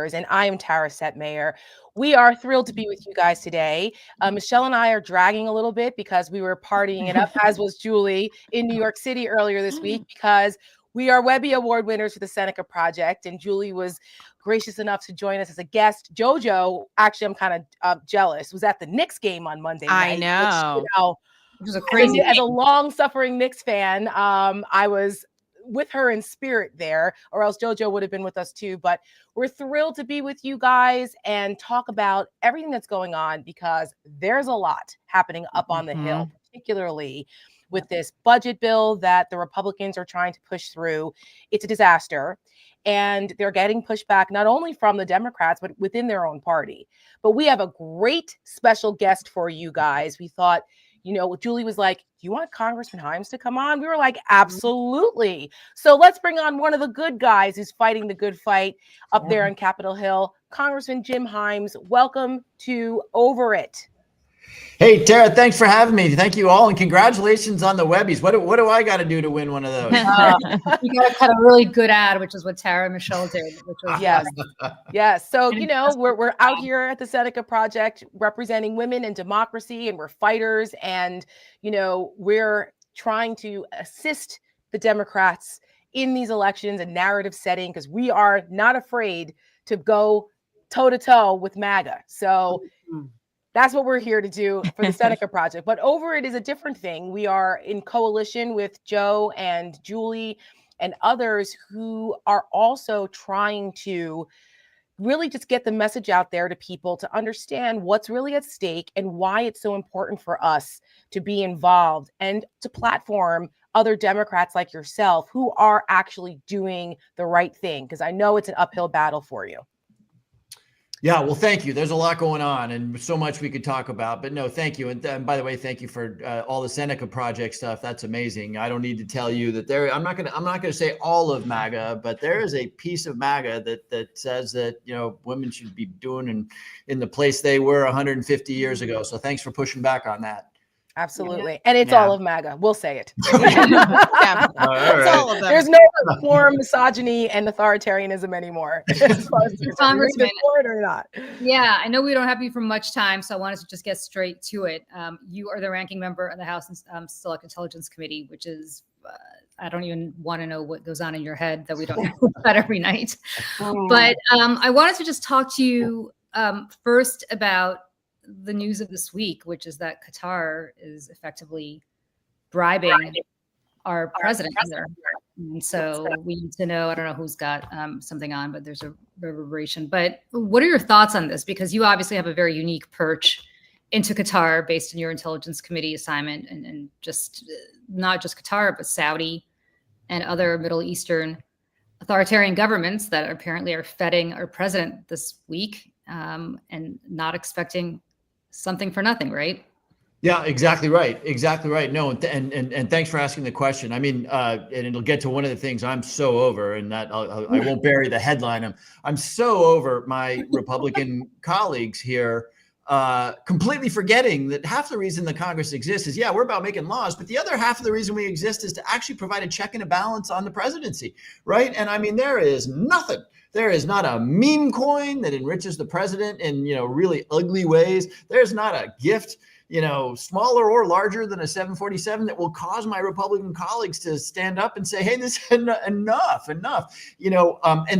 Matters, and I am Tara Setmayer. We are thrilled to be with you guys today. Michelle and I are dragging a little bit because we were partying it up, as was Julie, in New York City earlier this week, because we are Webby Award winners for the Seneca Project, and Julie was gracious enough to join us as a guest. JoJo, actually, I'm kind of jealous, was at the Knicks game on Monday night. I know. Which was a crazy as a long-suffering Knicks fan, I was with her in spirit there, or else JoJo would have been with us too. But we're thrilled to be with you guys and talk about everything that's going on, because there's a lot happening up on the Hill, particularly with this budget bill that the Republicans are trying to push through. It's a disaster. And they're getting pushback not only from the Democrats, but within their own party. But we have a great special guest for you guys. We thought, Julie was like, do you want Congressman Himes to come on? We were like, absolutely. So let's bring on one of the good guys who's fighting the good fight up there on Capitol Hill, Congressman Jim Himes. Welcome to Over It. Hey, Tara, thanks for having me. Thank you all, and congratulations on the Webbies. What do I got to do to win one of those? You got to cut a really good ad, which is what Tara and Michelle did. Which was yes. So we're out here at the Seneca Project representing women and democracy, and we're fighters, and we're trying to assist the Democrats in these elections and narrative setting, because we are not afraid to go toe to toe with MAGA. So. That's what we're here to do for the Seneca Project. But Over It is a different thing. We are in coalition with Joe and Julie and others who are also trying to really just get the message out there to people to understand what's really at stake and why it's so important for us to be involved and to platform other Democrats like yourself who are actually doing the right thing, because I know it's an uphill battle for you. Yeah, well, thank you. There's a lot going on and so much we could talk about, but no, thank you. And by the way, thank you for all the Seneca Project stuff. That's amazing. I don't need to tell you that I'm not going to say all of MAGA, but there is a piece of MAGA that says that, women should be doing in the place they were 150 years ago. So thanks for pushing back on that. Absolutely. And it's all of MAGA. We'll say it. All of them. There's no reform, misogyny, and authoritarianism anymore. As far as Congressman, or not. Yeah, I know we don't have you for much time, so I wanted to just get straight to it. You are the ranking member of the House Select Intelligence Committee, which is, I don't even want to know what goes on in your head that we don't know about every night. But I wanted to just talk to you first about the news of this week, which is that Qatar is effectively bribing our president here. And so we need to know, I don't know who's got something on, but there's a reverberation. But what are your thoughts on this? Because you obviously have a very unique perch into Qatar based on your intelligence committee assignment, and just not just Qatar, but Saudi and other Middle Eastern authoritarian governments that apparently are feting our president this week and not expecting something for nothing, right? Yeah, exactly right. Exactly right. No, and thanks for asking the question. I mean, and it'll get to one of the things I'm so over, and that I won't bury the headline. I'm so over my Republican colleagues here, completely forgetting that half the reason the Congress exists is, we're about making laws, but the other half of the reason we exist is to actually provide a check and a balance on the presidency, right? And I mean, there is nothing. There is not a meme coin that enriches the president in, really ugly ways. There's not a gift, smaller or larger than a 747 that will cause my Republican colleagues to stand up and say, hey, this is enough. And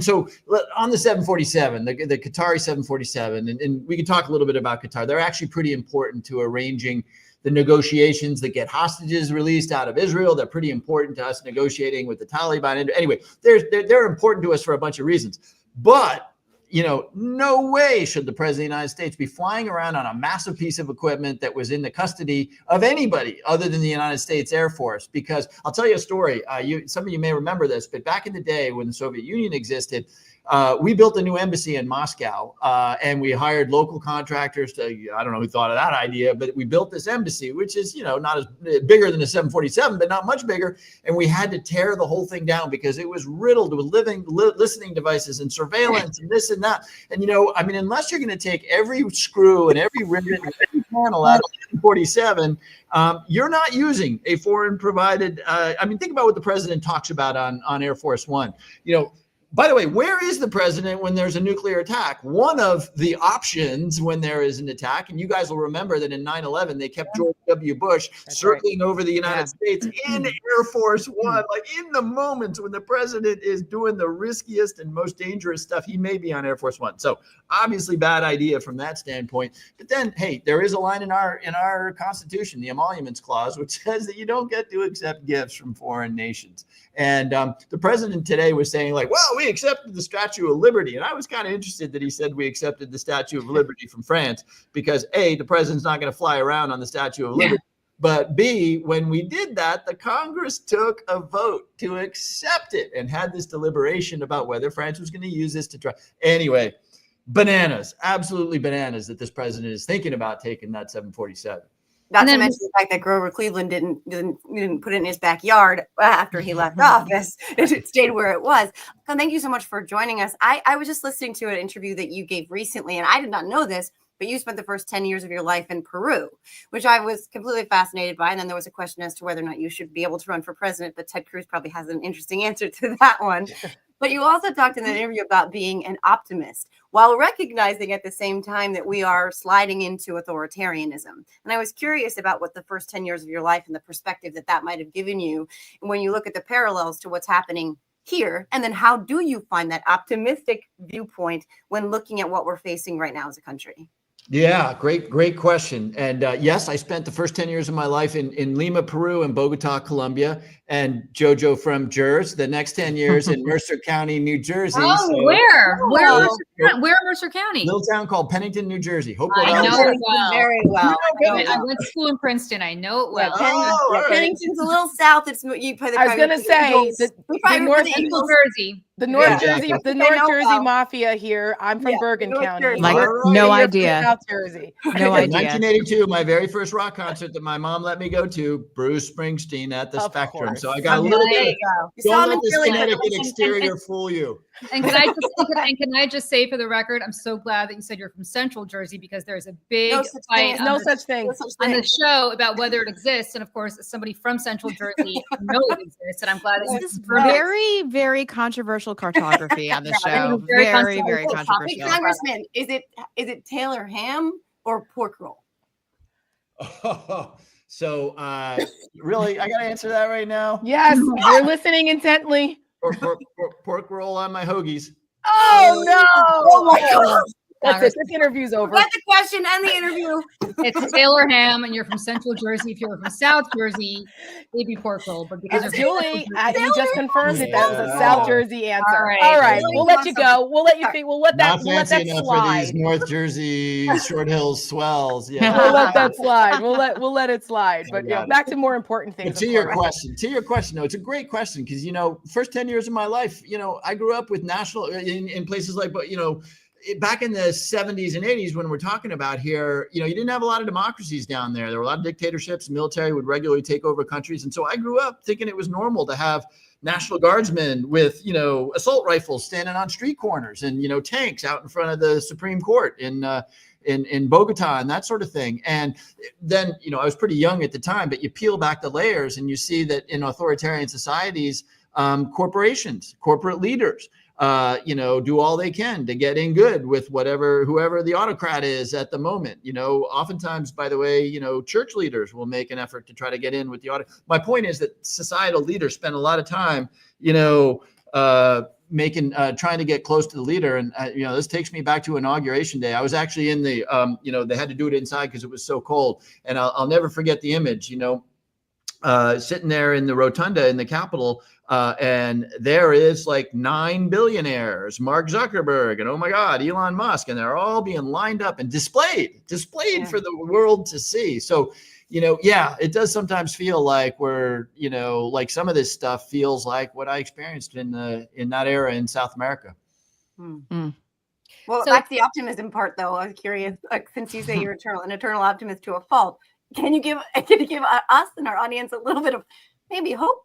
so on the 747, the Qatari 747, and we can talk a little bit about Qatar. They're actually pretty important to arranging the negotiations that get hostages released out of Israel. They're pretty important to us negotiating with the Taliban. Anyway, they're important to us for a bunch of reasons. But, no way should the president of the United States be flying around on a massive piece of equipment that was in the custody of anybody other than the United States Air Force. Because I'll tell you a story. Some of you may remember this, but back in the day when the Soviet Union existed, we built a new embassy in Moscow, and we hired local contractors to, I don't know who thought of that idea, but we built this embassy, which is, not as bigger than a 747, but not much bigger. And we had to tear the whole thing down because it was riddled with listening devices and surveillance and this and that. And, unless you're going to take every screw and every ribbon and every panel out of 747, you're not using a foreign provided. Think about what the president talks about on Air Force One. By the way, where is the president when there's a nuclear attack? One of the options when there is an attack, and you guys will remember that in 9/11, they kept George W. Bush circling over the United States in Air Force One, like in the moments when the president is doing the riskiest and most dangerous stuff, he may be on Air Force One. So obviously bad idea from that standpoint. But then, hey, there is a line in our Constitution, the Emoluments Clause, which says that you don't get to accept gifts from foreign nations. And the president today was saying like, well, we accepted the Statue of Liberty. And I was kind of interested that he said we accepted the Statue of Liberty from France because A, the president's not going to fly around on the Statue of Liberty. But B, when we did that, the Congress took a vote to accept it and had this deliberation about whether France was going to use this to try. Anyway, bananas, absolutely bananas that this president is thinking about taking that 747. Not to mention the fact that Grover Cleveland didn't put it in his backyard after he left office. It stayed where it was. So thank you so much for joining us. I was just listening to an interview that you gave recently, and I did not know this, but you spent the first 10 years of your life in Peru, which I was completely fascinated by. And then there was a question as to whether or not you should be able to run for president, but Ted Cruz probably has an interesting answer to that one. But you also talked in the interview about being an optimist while recognizing at the same time that we are sliding into authoritarianism. And I was curious about what the first 10 years of your life and the perspective that might have given you. And when you look at the parallels to what's happening here, and then how do you find that optimistic viewpoint when looking at what we're facing right now as a country? Yeah, great question. And yes, I spent the first 10 years of my life in Lima, Peru, and Bogota, Colombia, and Jojo from Jersey. The next 10 years in Mercer County, New Jersey. Oh, so, where in Mercer County? Little town called Pennington, New Jersey. Hope I know it well. Very well. I went to school in Princeton. I know it well. Pennington's a little south. It's you. I was going to say the North Jersey. The North Jersey, the North Jersey Mafia here. I'm from Bergen County. Like, no idea. South Jersey. No idea. 1982, my very first rock concert that my mom let me go to, Bruce Springsteen at the Spectrum. Course. So I got a little bit. Don't let this Connecticut exterior fool you. And can I just say for the record, I'm so glad that you said you're from Central Jersey because there's a big fight no such thing on the show about whether it exists. And of course, as somebody from Central Jersey, I know it exists. And I'm glad that this is very, very controversial cartography on the show. Very, very controversial. Congressman, is it Taylor ham or pork roll? So really, I got to answer that right now? Yes, you're listening intently. Pork roll on my hoagies. Oh, no. Oh, my God. That's it. This interview's over. That's the question and the interview. It's Taylor ham, and you're from Central Jersey. If you're from South Jersey, maybe pork roll. But because Julie, you just confirmed it. That was a South Jersey answer. All right. We'll let you go. We'll let you think. We'll let that slide. For these North Jersey Short Hills swells. Yeah. We'll let that slide. We'll let it slide. But back to more important things. To your question, no, it's a great question because first 10 years of my life, I grew up with national in places like, back in the 70s and 80s, when we're talking about here, you didn't have a lot of democracies down there. There were a lot of dictatorships. The military would regularly take over countries. And so I grew up thinking it was normal to have National Guardsmen with, assault rifles standing on street corners and, tanks out in front of the Supreme Court in Bogota and that sort of thing. And then, I was pretty young at the time, but you peel back the layers and you see that in authoritarian societies, corporations, corporate leaders, do all they can to get in good with whoever the autocrat is at the moment. Oftentimes, by the way, church leaders will make an effort to try to get in with the autocrat. My point is that societal leaders spend a lot of time, trying to get close to the leader. And, this takes me back to Inauguration Day. I was actually in the, they had to do it inside because it was so cold. And I'll never forget the image, sitting there in the rotunda in the Capitol. And there is like 9 billionaires, Mark Zuckerberg, and oh my God, Elon Musk, and they're all being lined up and displayed for the world to see. So, it does sometimes feel like we're, like some of this stuff feels like what I experienced in that era in South America. Well, that's the optimism part, though. I was curious, since you say you're an eternal optimist to a fault. Can you give us and our audience a little bit of maybe hopefulness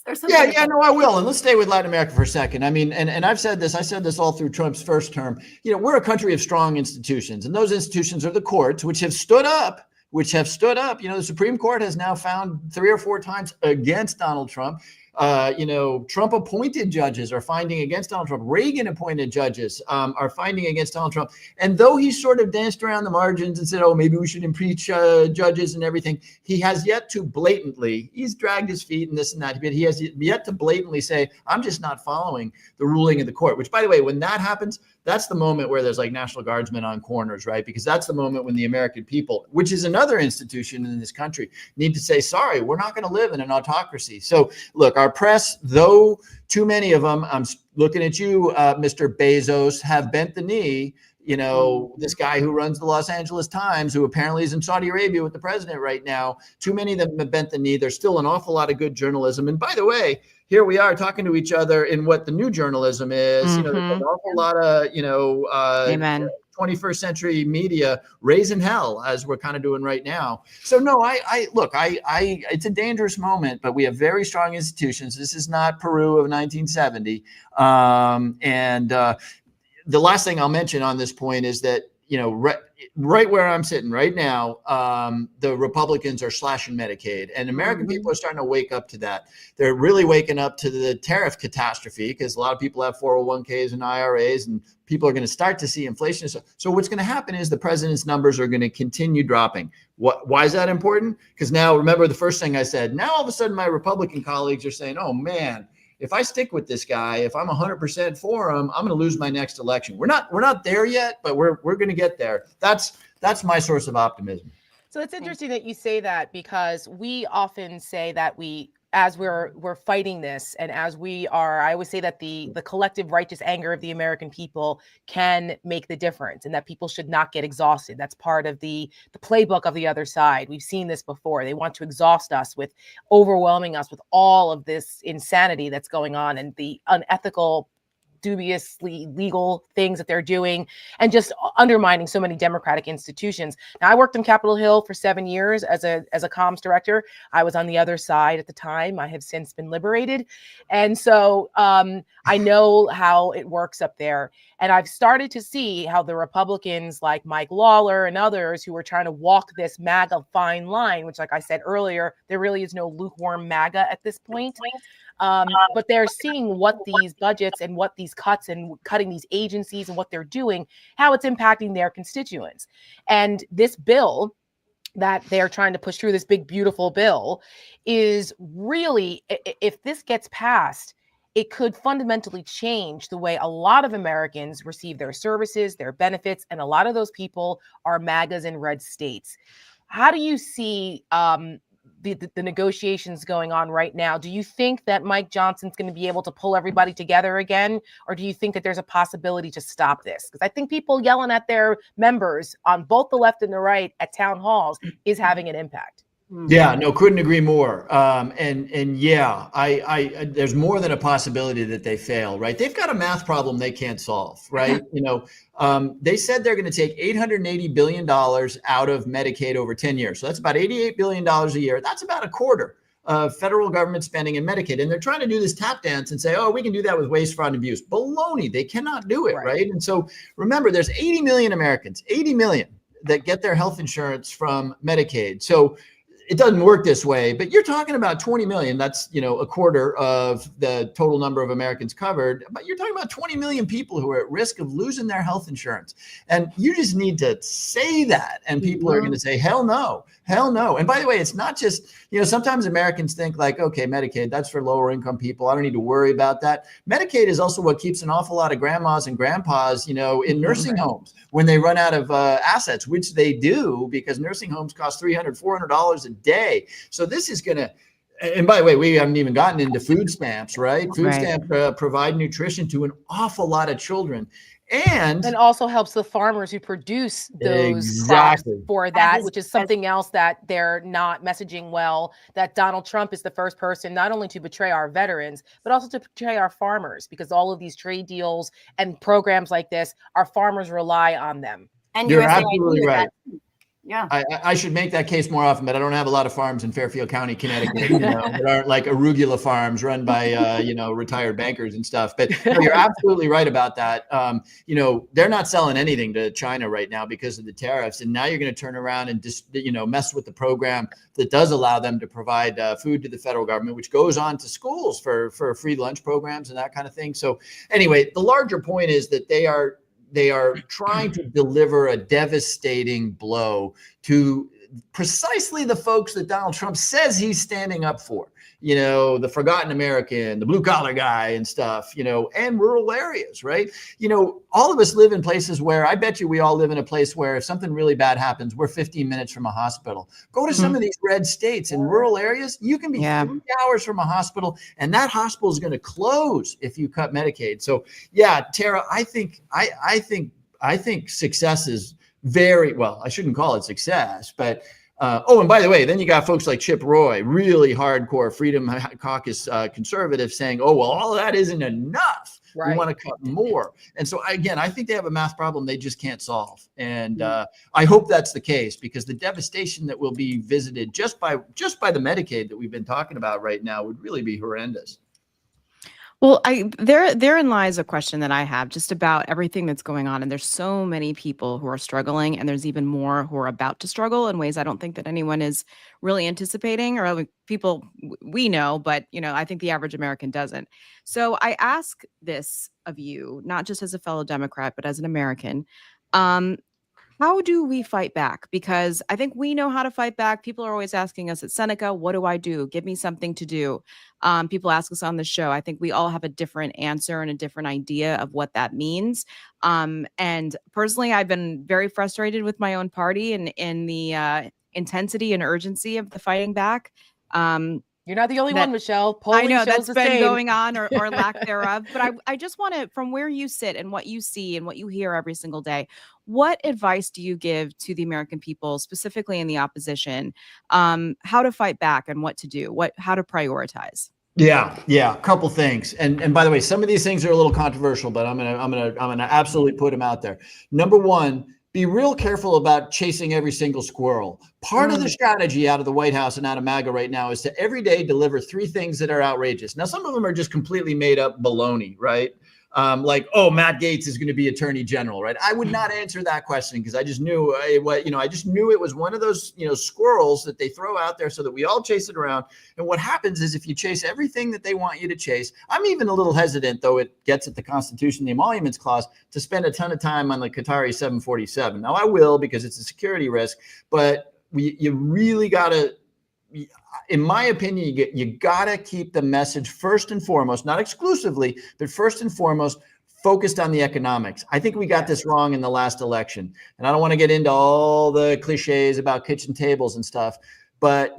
or something? Yeah, no, I will. And let's stay with Latin America for a second. I mean, and I said this all through Trump's first term. We're a country of strong institutions, and those institutions are the courts, which have stood up. The Supreme Court has now found 3 or 4 times against Donald Trump. Trump appointed judges are finding against Donald Trump. Reagan appointed judges are finding against Donald Trump. And though he sort of danced around the margins and said, oh, maybe we should impeach judges and everything, he has yet to blatantly, he's dragged his feet and this and that, but he has yet to blatantly say, I'm just not following the ruling of the court, which, by the way, when that happens, that's the moment where there's like National Guardsmen on corners, right? Because that's the moment when the American people, which is another institution in this country, need to say, sorry, we're not going to live in an autocracy. So look, our press, though too many of them, I'm looking at you, Mr. Bezos, have bent the knee. This guy who runs the Los Angeles Times, who apparently is in Saudi Arabia with the president right now, too many of them have bent the knee. There's still an awful lot of good journalism. And by the way, here we are talking to each other in what the new journalism is. There's an awful lot of, Amen. 21st century media raising hell, as we're kind of doing right now. So no, it's a dangerous moment, but we have very strong institutions. This is not Peru of 1970. The last thing I'll mention on this point is that, right where I'm sitting right now, the Republicans are slashing Medicaid, and American people are starting to wake up to that. They're really waking up to the tariff catastrophe, because a lot of people have 401ks and IRAs, and people are going to start to see inflation. So what's going to happen is the president's numbers are going to continue dropping. Why is that important? Because now, remember the first thing I said, now all of a sudden my Republican colleagues are saying, oh man, if I stick with this guy, if I'm 100% for him, I'm going to lose my next election. We're not there yet, but we're going to get there. That's my source of optimism. So it's interesting that you say that, because we often say that as we're fighting this, and as I always say that the collective righteous anger of the American people can make the difference, and that people should not get exhausted. That's part of the playbook of the other side. We've seen this before. They want to exhaust us with overwhelming us with all of this insanity that's going on, and the unethical, dubiously legal things that they're doing, and just undermining so many democratic institutions. Now, I worked in Capitol Hill for 7 years as a comms director. I was on the other side at the time. I have since been liberated. And so I know how it works up there. And I've started to see how the Republicans like Mike Lawler and others who are trying to walk this MAGA fine line, which, like I said earlier, there really is no lukewarm MAGA at this point. But they're seeing what these budgets and what these cuts and cutting these agencies and what they're doing, how it's impacting their constituents. And this bill that they're trying to push through, this big, beautiful bill, is really, if this gets passed, it could fundamentally change the way a lot of Americans receive their services, their benefits, and a lot of those people are MAGAs in red states. How do you see the negotiations going on right now? Do you think that Mike Johnson's going to be able to pull everybody together again? Or do you think that there's a possibility to stop this? Because I think people yelling at their members on both the left and the right at town halls is having an impact. Yeah, no, couldn't agree more. And yeah, I there's more than a possibility that they fail, right? They've got a math problem they can't solve, right? They said they're going to take $880 billion out of Medicaid over 10 years. So that's about $88 billion a year. That's about a quarter of federal government spending in Medicaid. And they're trying to do this tap dance and say, oh, we can do that with waste, fraud, and abuse. Baloney. They cannot do it, right? And so remember, there's 80 million Americans, 80 million that get their health insurance from Medicaid. So it doesn't work this way, but you're talking about 20 million. That's, a quarter of the total number of Americans covered, but you're talking about 20 million people who are at risk of losing their health insurance. And you just need to say that. And people are going to say, hell no, hell no. And by the way, it's not just, sometimes Americans think like, okay, Medicaid, that's for lower income people. I don't need to worry about that. Medicaid is also what keeps an awful lot of grandmas and grandpas, in nursing homes when they run out of assets, which they do, because nursing homes cost $300, $400 a day. So this is going to, and by the way, we haven't even gotten into food stamps, right? Food stamps provide nutrition to an awful lot of children. And also helps the farmers who produce those crops for that, which is something else that they're not messaging well, that Donald Trump is the first person not only to betray our veterans, but also to betray our farmers, because all of these trade deals and programs like this, our farmers rely on them. And you're absolutely right. Yeah. I should make that case more often, but I don't have a lot of farms in Fairfield County, Connecticut, that aren't like arugula farms run by, retired bankers and stuff. But no, you're absolutely right about that. They're not selling anything to China right now because of the tariffs. And now you're going to turn around and just, mess with the program that does allow them to provide food to the federal government, which goes on to schools for free lunch programs and that kind of thing. So anyway, the larger point is that they are trying to deliver a devastating blow to precisely the folks that Donald Trump says he's standing up for, the forgotten American, the blue collar guy and stuff, and rural areas, right? All of us live in places where I bet you we all live in a place where if something really bad happens, we're 15 minutes from a hospital. Go to some of these red states in rural areas, you can be 3 hours from a hospital, and that hospital is going to close if you cut Medicaid. So yeah, Tara, I think success is very, well, I shouldn't call it success, but and by the way, then you got folks like Chip Roy, really hardcore Freedom Caucus conservative saying, oh, well, all of that isn't enough. Right. We want to cut more. And so again, I think they have a math problem they just can't solve. And I hope that's the case, because the devastation that will be visited just by the Medicaid that we've been talking about right now would really be horrendous. Well, therein lies a question that I have just about everything that's going on. And there's so many people who are struggling, and there's even more who are about to struggle in ways I don't think that anyone is really anticipating, or people we know, but I think the average American doesn't. So I ask this of you, not just as a fellow Democrat, but as an American. How do we fight back? Because I think we know how to fight back. People are always asking us at Seneca, what do I do? Give me something to do. People ask us on the show. I think we all have a different answer and a different idea of what that means. And personally, I've been very frustrated with my own party and in the intensity and urgency of the fighting back. You're not the only one, Michelle. Polling I know shows that's been same. going on or lack thereof. But I just want to, from where you sit and what you see and what you hear every single day, what advice do you give to the American people, specifically in the opposition, how to fight back and what to do, how to prioritize? Yeah, a couple things. And by the way, some of these things are a little controversial, but I'm gonna absolutely put them out there. Number one, be real careful about chasing every single squirrel. Part of the strategy out of the White House and out of MAGA right now is to every day deliver 3 things that are outrageous. Now, some of them are just completely made up baloney, right? Like, oh, Matt Gaetz is going to be attorney general, right? I would not answer that question because I just knew I just knew it was one of those, squirrels that they throw out there so that we all chase it around. And what happens is if you chase everything that they want you to chase, I'm even a little hesitant, though it gets at the Constitution, the Emoluments Clause, to spend a ton of time on the Qatari 747. Now I will, because it's a security risk, but you really got to, in my opinion, you got to keep the message first and foremost, not exclusively, but first and foremost, focused on the economics. I think we got this wrong in the last election. And I don't want to get into all the cliches about kitchen tables and stuff, but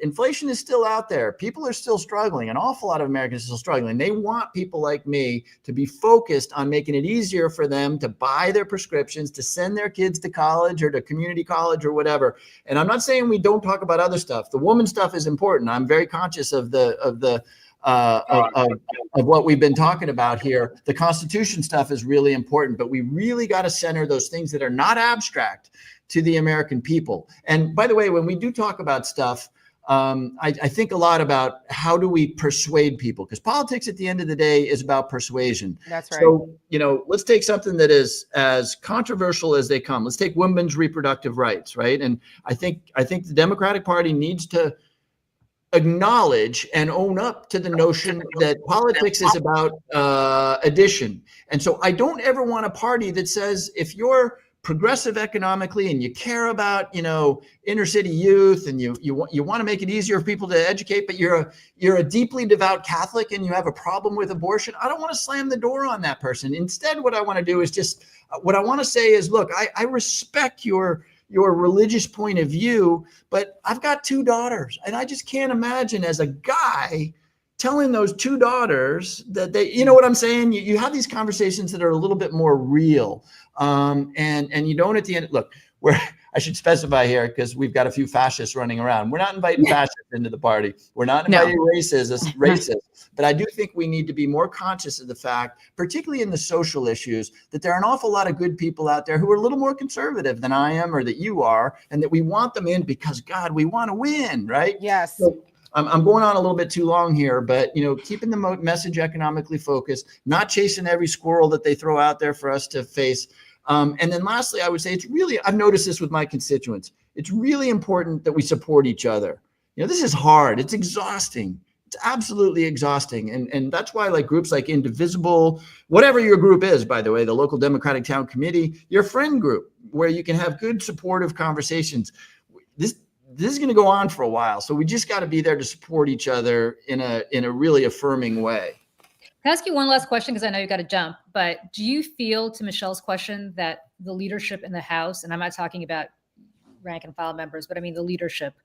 inflation is still out there. People are still struggling. An awful lot of Americans are still struggling. They want people like me to be focused on making it easier for them to buy their prescriptions, to send their kids to college or to community college or whatever. And I'm not saying we don't talk about other stuff. The woman stuff is important. I'm very conscious of what we've been talking about here. The Constitution stuff is really important, but we really got to center those things that are not abstract to the American people. And by the way, when we do talk about stuff, I think a lot about how do we persuade people, because politics at the end of the day is about persuasion. That's right. So, let's take something that is as controversial as they come. Let's take women's reproductive rights, right? And I think the Democratic Party needs to acknowledge and own up to the notion that politics is about addition. And so I don't ever want a party that says, if you're progressive economically and you care about inner city youth and you want to make it easier for people to educate, but you're a deeply devout Catholic and you have a problem with abortion, I don't want to slam the door on that person. Instead, what I want to do is what I want to say is, look, I respect your religious point of view, but I've got 2 daughters and I just can't imagine as a guy telling those 2 daughters that they, what I'm saying? You have these conversations that are a little bit more real. And you don't at the end, look, I should specify here because we've got a few fascists running around. We're not inviting fascists into the party. We're not inviting racists. But I do think we need to be more conscious of the fact, particularly in the social issues, that there are an awful lot of good people out there who are a little more conservative than I am or that you are, and that we want them in because, God, we want to win, right? Yes. So I'm going on a little bit too long here, but keeping the message economically focused, not chasing every squirrel that they throw out there for us to face. And then lastly, I would say I've noticed this with my constituents. It's really important that we support each other. This is hard. It's exhausting. It's absolutely exhausting. And that's why groups like Indivisible, whatever your group is, by the way, the local Democratic Town Committee, your friend group, where you can have good supportive conversations. This is going to go on for a while. So we just got to be there to support each other in a really affirming way. Can I ask you one last question? Because I know you got to jump, but do you feel, to Michelle's question, that the leadership in the House, and I'm not talking about rank and file members, but I mean the leadership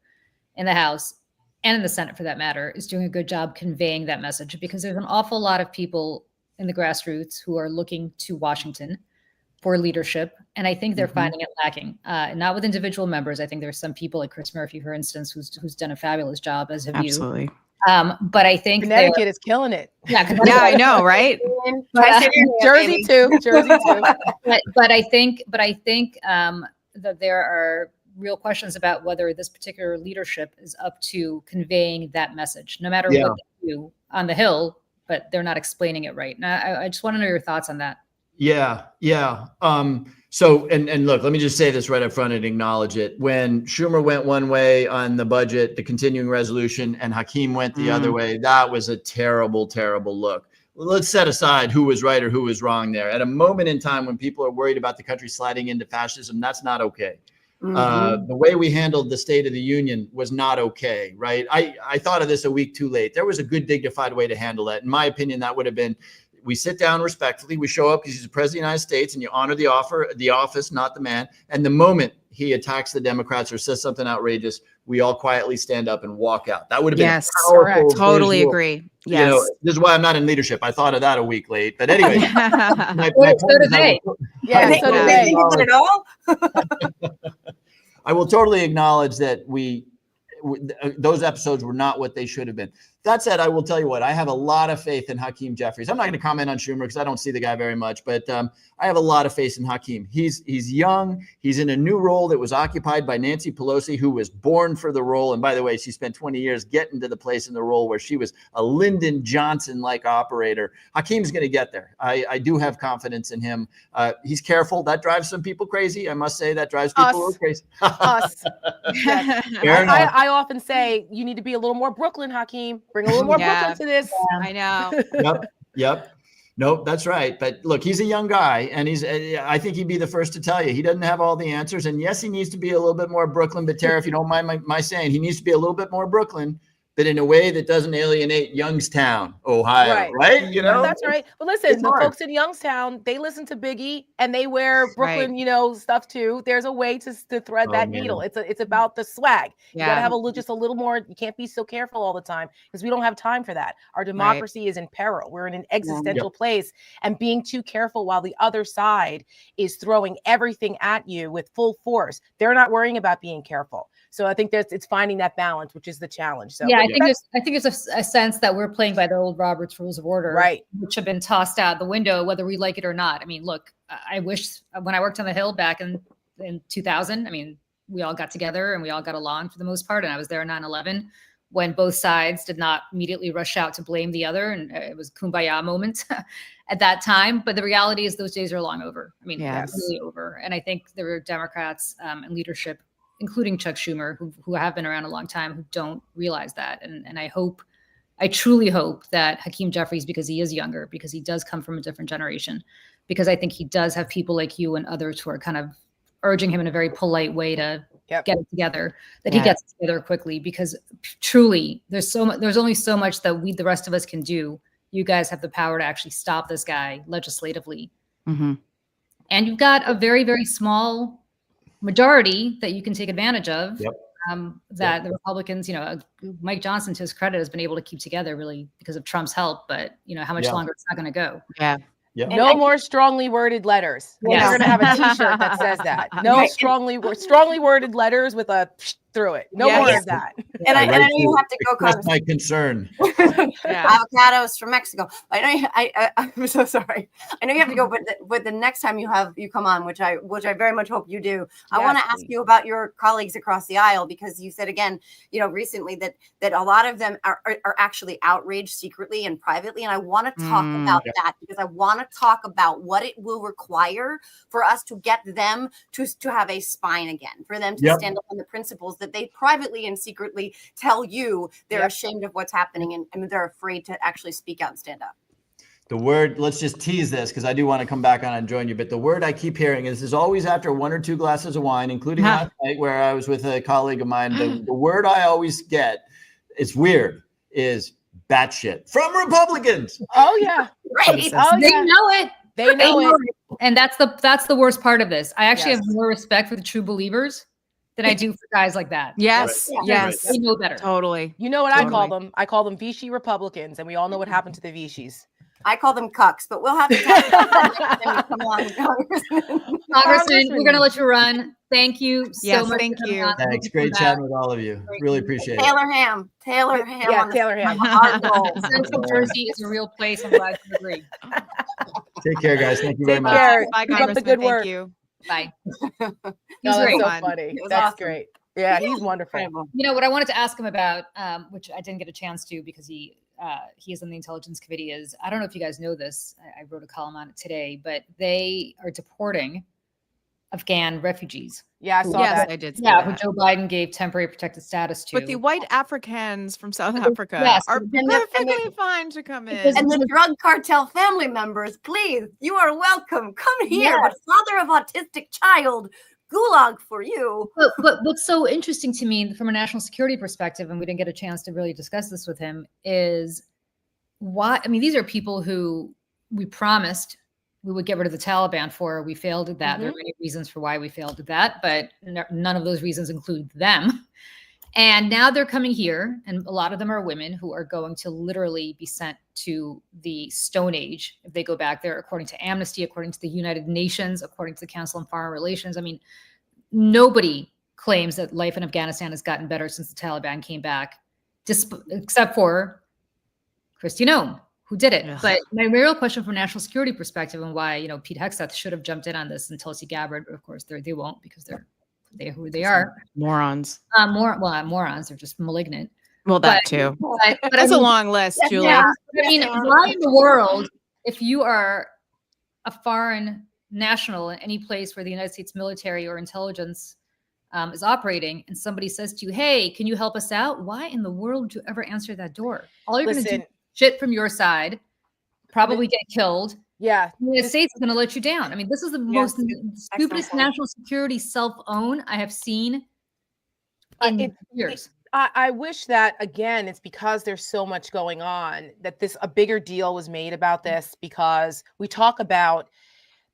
in the House and in the Senate for that matter, is doing a good job conveying that message? Because there's an awful lot of people in the grassroots who are looking to Washington for leadership. And I think they're finding it lacking, not with individual members. I think there's some people like Chris Murphy, for instance, who's done a fabulous job, as have Absolutely. you. But I think Connecticut is killing it. Yeah, Yeah, I know, right? Jersey too. But I think that there are real questions about whether this particular leadership is up to conveying that message, no matter what they do on the Hill, but they're not explaining it right. And I just want to know your thoughts on that. Yeah. So, and look, let me just say this right up front and acknowledge it. When Schumer went one way on the budget, the continuing resolution, and Hakeem went the other way, that was a terrible, terrible look. Let's set aside who was right or who was wrong there. At a moment in time when people are worried about the country sliding into fascism, that's not okay. The way we handled the State of the Union was not okay, right? I thought of this a week too late. There was a good, dignified way to handle that. In my opinion, that would have been, we sit down respectfully, we show up because he's the president of the United States, and you honor the office, not the man. And the moment he attacks the Democrats or says something outrageous, we all quietly stand up and walk out. That would have been powerful. Totally visual. agree. Yes. This is why I'm not in leadership. I thought of that a week late. But anyway, So did they. Yeah, so did they. It all? I will totally acknowledge that those episodes were not what they should have been. That said, I will tell you what, I have a lot of faith in Hakeem Jeffries. I'm not going to comment on Schumer because I don't see the guy very much, but I have a lot of faith in Hakeem. He's young. He's in a new role that was occupied by Nancy Pelosi, who was born for the role. And by the way, she spent 20 years getting to the place in the role where she was a Lyndon Johnson-like operator. Hakeem's going to get there. I do have confidence in him. He's careful. That drives some people crazy. I must say that drives people crazy. Us. Yes. Fair enough. I often say you need to be a little more Brooklyn, Hakeem. Bring a little more Brooklyn to this. I know. Yep. Nope, that's right. But look, he's a young guy, and I think he'd be the first to tell you he doesn't have all the answers. And yes, he needs to be a little bit more Brooklyn. But Tara, if you don't mind my saying, he needs to be a little bit more Brooklyn, but in a way that doesn't alienate Youngstown, Ohio, right? That's right. But listen, the folks in Youngstown, they listen to Biggie and they wear Brooklyn, stuff too. There's a way to thread that needle. It's about the swag. You got to have just a little more. You can't be so careful all the time because we don't have time for that. Our democracy is in peril. We're in an existential place, and being too careful while the other side is throwing everything at you with full force. They're not worrying about being careful. So I think it's finding that balance, which is the challenge. So I think there's a sense that we're playing by the old Robert's Rules of Order, right, which have been tossed out the window, whether we like it or not. I mean, look, I wish when I worked on the Hill back in 2000, I mean, we all got together and we all got along for the most part. And I was there on 9/11 when both sides did not immediately rush out to blame the other. And it was kumbaya moment at that time. But the reality is those days are long over. I mean, really over. And I think there were Democrats and leadership, including Chuck Schumer, who have been around a long time, who don't realize that. And I truly hope that Hakeem Jeffries, because he is younger, because he does come from a different generation, because I think he does have people like you and others who are kind of urging him in a very polite way to get it together, that he gets it together quickly, because truly there's only so much that the rest of us can do. You guys have the power to actually stop this guy legislatively. Mm-hmm. And you've got a very, very small majority that you can take advantage of. The Republicans, Mike Johnson, to his credit, has been able to keep together really because of Trump's help. But how much longer it's not going to go. Yeah. And No I- more strongly worded letters. Yes. We're gonna have a T-shirt that says that. No Right. strongly worded letters with a through it. No Yes. more Yes. of that. And I I'd like know you have to go, express Congress. my concern. Yeah. Avocados from Mexico. I know. I'm so sorry. I know you have to go, but the next time you come on, which I very much hope you do, I want to Yes, ask please. you about your colleagues across the aisle, because you said again, recently that a lot of them are actually outraged secretly and privately, and I want to talk about that, because I want to talk about what it will require for us to get them to have a spine again, for them to stand up on the principles that they privately and secretly tell you they're ashamed of what's happening, and they're afraid to actually speak out and stand up. The word, let's just tease this because I do want to come back on and join you. But the word I keep hearing is always after 1 or 2 glasses of wine, including last night where I was with a colleague of mine. The word I always get, it's weird, is batshit from Republicans. Oh yeah. Right. Oh They yeah. know it. They know it. And that's the worst part of this. I actually Yes. have more respect for the true believers than I do for guys like that. Yes. Right. Yes. They know better. Totally. You know what I call Totally. them? I call them Vichy Republicans, and we all know what happened to the Vichys. I call them cucks, but we'll have to talk about that next time you come on, Congressman. Congressman, we're going to let you run. Thank you so Yes, much. thank for coming you. on. Thanks. Looking Great for chatting with all of you. Really appreciate it. Taylor Ham. Taylor Ham. Yeah, on the Taylor Ham. our goal. that. Central Jersey is a real place. I'm glad you agree. Take care, guys. Thank you very Take much. care. Bye, Keep up the Congressman. good Thank work. you. Bye. No, He's that's great. so Fun. funny. It was That's awesome. great. Yeah, he's wonderful. Incredible. You know what I wanted to ask him about, which I didn't get a chance to because he is on the Intelligence Committee. Is I don't know if you guys know this. I wrote a column on it today, but they are deporting Afghan refugees. Yeah, I saw Yes, that. I did. See Yeah, who that. Joe Biden gave temporary protected status to. But the white Africans from South Africa Yes, are and the- perfectly fine to come in. Because- And the drug cartel family members, please, you are welcome. Come here. Yes. But father of autistic child, gulag for you. But what's so interesting to me from a national security perspective, and we didn't get a chance to really discuss this with him, is why? I mean, these are people who we promised we would get rid of the Taliban for. We failed at that. There are many reasons for why we failed at that, but none of those reasons include them. And now they're coming here, and a lot of them are women who are going to literally be sent to the Stone Age if they go back there, according to Amnesty, according to the United Nations, according to the Council on Foreign Relations. I mean, nobody claims that life in Afghanistan has gotten better since the Taliban came back, except for Kristi Noem, who did it. Ugh. But my real question from a national security perspective, and why Pete Hegseth should have jumped in on this, and Tulsi Gabbard, but of course they won't, because they're who they are. Morons. Morons. They're just malignant. Well, that But- too. But I That's a mean, long list, Yeah. Julie. Yeah. I mean, why in the world, if you are a foreign national in any place where the United States military or intelligence is operating, and somebody says to you, "Hey, can you help us out?" Why in the world would you ever answer that door? All you're going to do Listen, is shit from your side, probably get killed. yeah, The United States is going to let you down. I mean, this is the most stupidest point. national security self-own I have seen in it- years. I wish that again, it's because there's so much going on that a bigger deal was made about this, because we talk about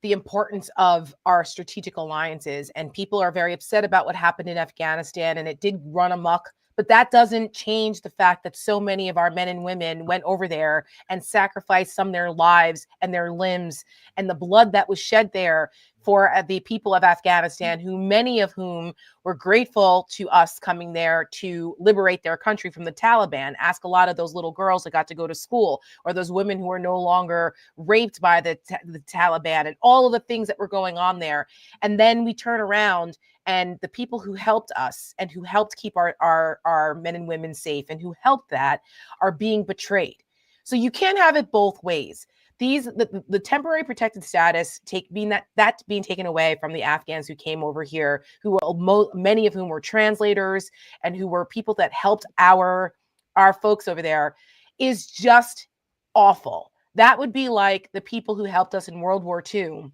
the importance of our strategic alliances, and people are very upset about what happened in Afghanistan, and it did run amok. But that doesn't change the fact that so many of our men and women went over there and sacrificed some of their lives and their limbs, and the blood that was shed there for the people of Afghanistan, who many of whom were grateful to us coming there to liberate their country from the Taliban. Ask a lot of those little girls that got to go to school, or those women who are no longer raped by the Taliban, and all of the things that were going on there. And then we turn around, and the people who helped us and who helped keep our men and women safe and who helped that are being betrayed. So you can't have it both ways. The temporary protected status being taken away from the Afghans who came over here, who were many of whom were translators and who were people that helped our folks over there, is just awful. That would be like the people who helped us in World War II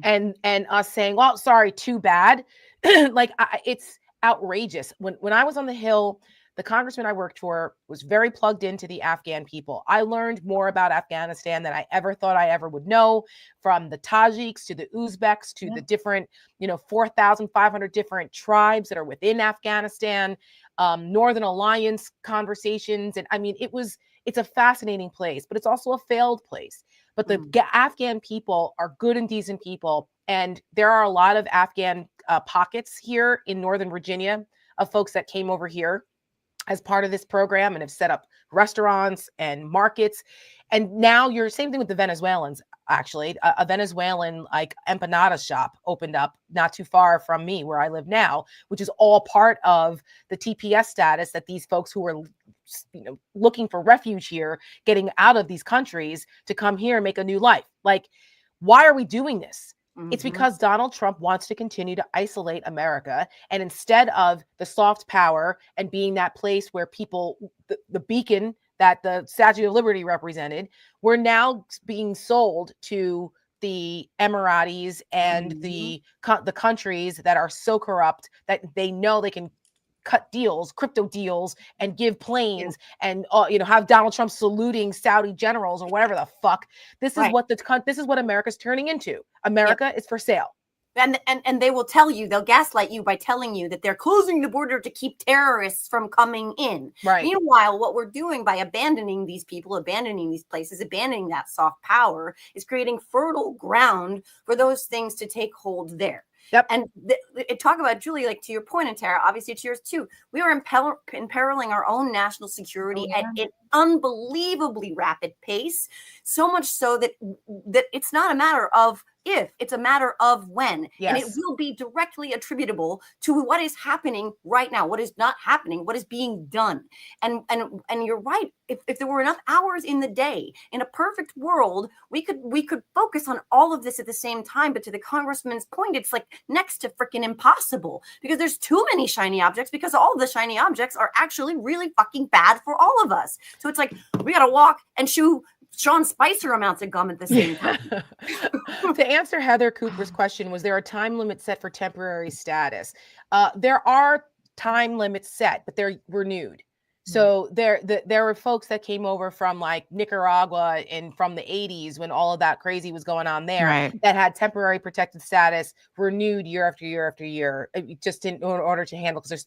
and us saying, well, sorry, too bad. It's outrageous. When I was on the Hill, the congressman I worked for was very plugged into the Afghan people. I learned more about Afghanistan than I ever thought I ever would know, from the Tajiks to the Uzbeks to the different, 4,500 different tribes that are within Afghanistan, Northern Alliance conversations. And I mean, it was It's a fascinating place, but it's also a failed place. But the Afghan people are good and decent people. And there are a lot of Afghan pockets here in Northern Virginia of folks that came over here as part of this program and have set up restaurants and markets. And now you're same thing with the Venezuelans. Actually, a Venezuelan like empanada shop opened up not too far from me where I live now, which is all part of the TPS status that these folks who are, you know, looking for refuge here, getting out of these countries to come here and make a new life. Like, why are we doing this? It's because Donald Trump wants to continue to isolate America. And instead of the soft power and being that place where people, the beacon that the Statue of Liberty represented, we're now being sold to the Emiratis and the countries that are so corrupt that they know they can cut deals, crypto deals, and give planes and you know, have Donald Trump saluting Saudi generals or whatever the fuck. This is what this is what America's turning into. America is for sale. And they will tell you, they'll gaslight you by telling you that they're closing the border to keep terrorists from coming in. Right. Meanwhile, what we're doing by abandoning these people, abandoning these places, abandoning that soft power is creating fertile ground for those things to take hold there. Yep. And talk about, Julie, like to your point, and Tara, obviously to yours too, we are imperiling our own national security at an unbelievably rapid pace, so much so that it's not a matter of if, it's a matter of when. Yes. And it will be directly attributable to what is happening right now, what is not happening, what is being done. And you're right. If there were enough hours in the day, in a perfect world, we could focus on all of this at the same time. But to the congressman's point, it's like next to freaking impossible because there's too many shiny objects, because all of the shiny objects are actually really fucking bad for all of us. So it's like we got to walk and chew Sean Spicer amounts of gum at the same time. To answer Heather Cooper's question, was there a time limit set for temporary status? There are time limits set, but they're renewed. So there were folks that came over from like Nicaragua and from the 80s when all of that crazy was going on there that had temporary protected status renewed year after year after year, just in order to handle, because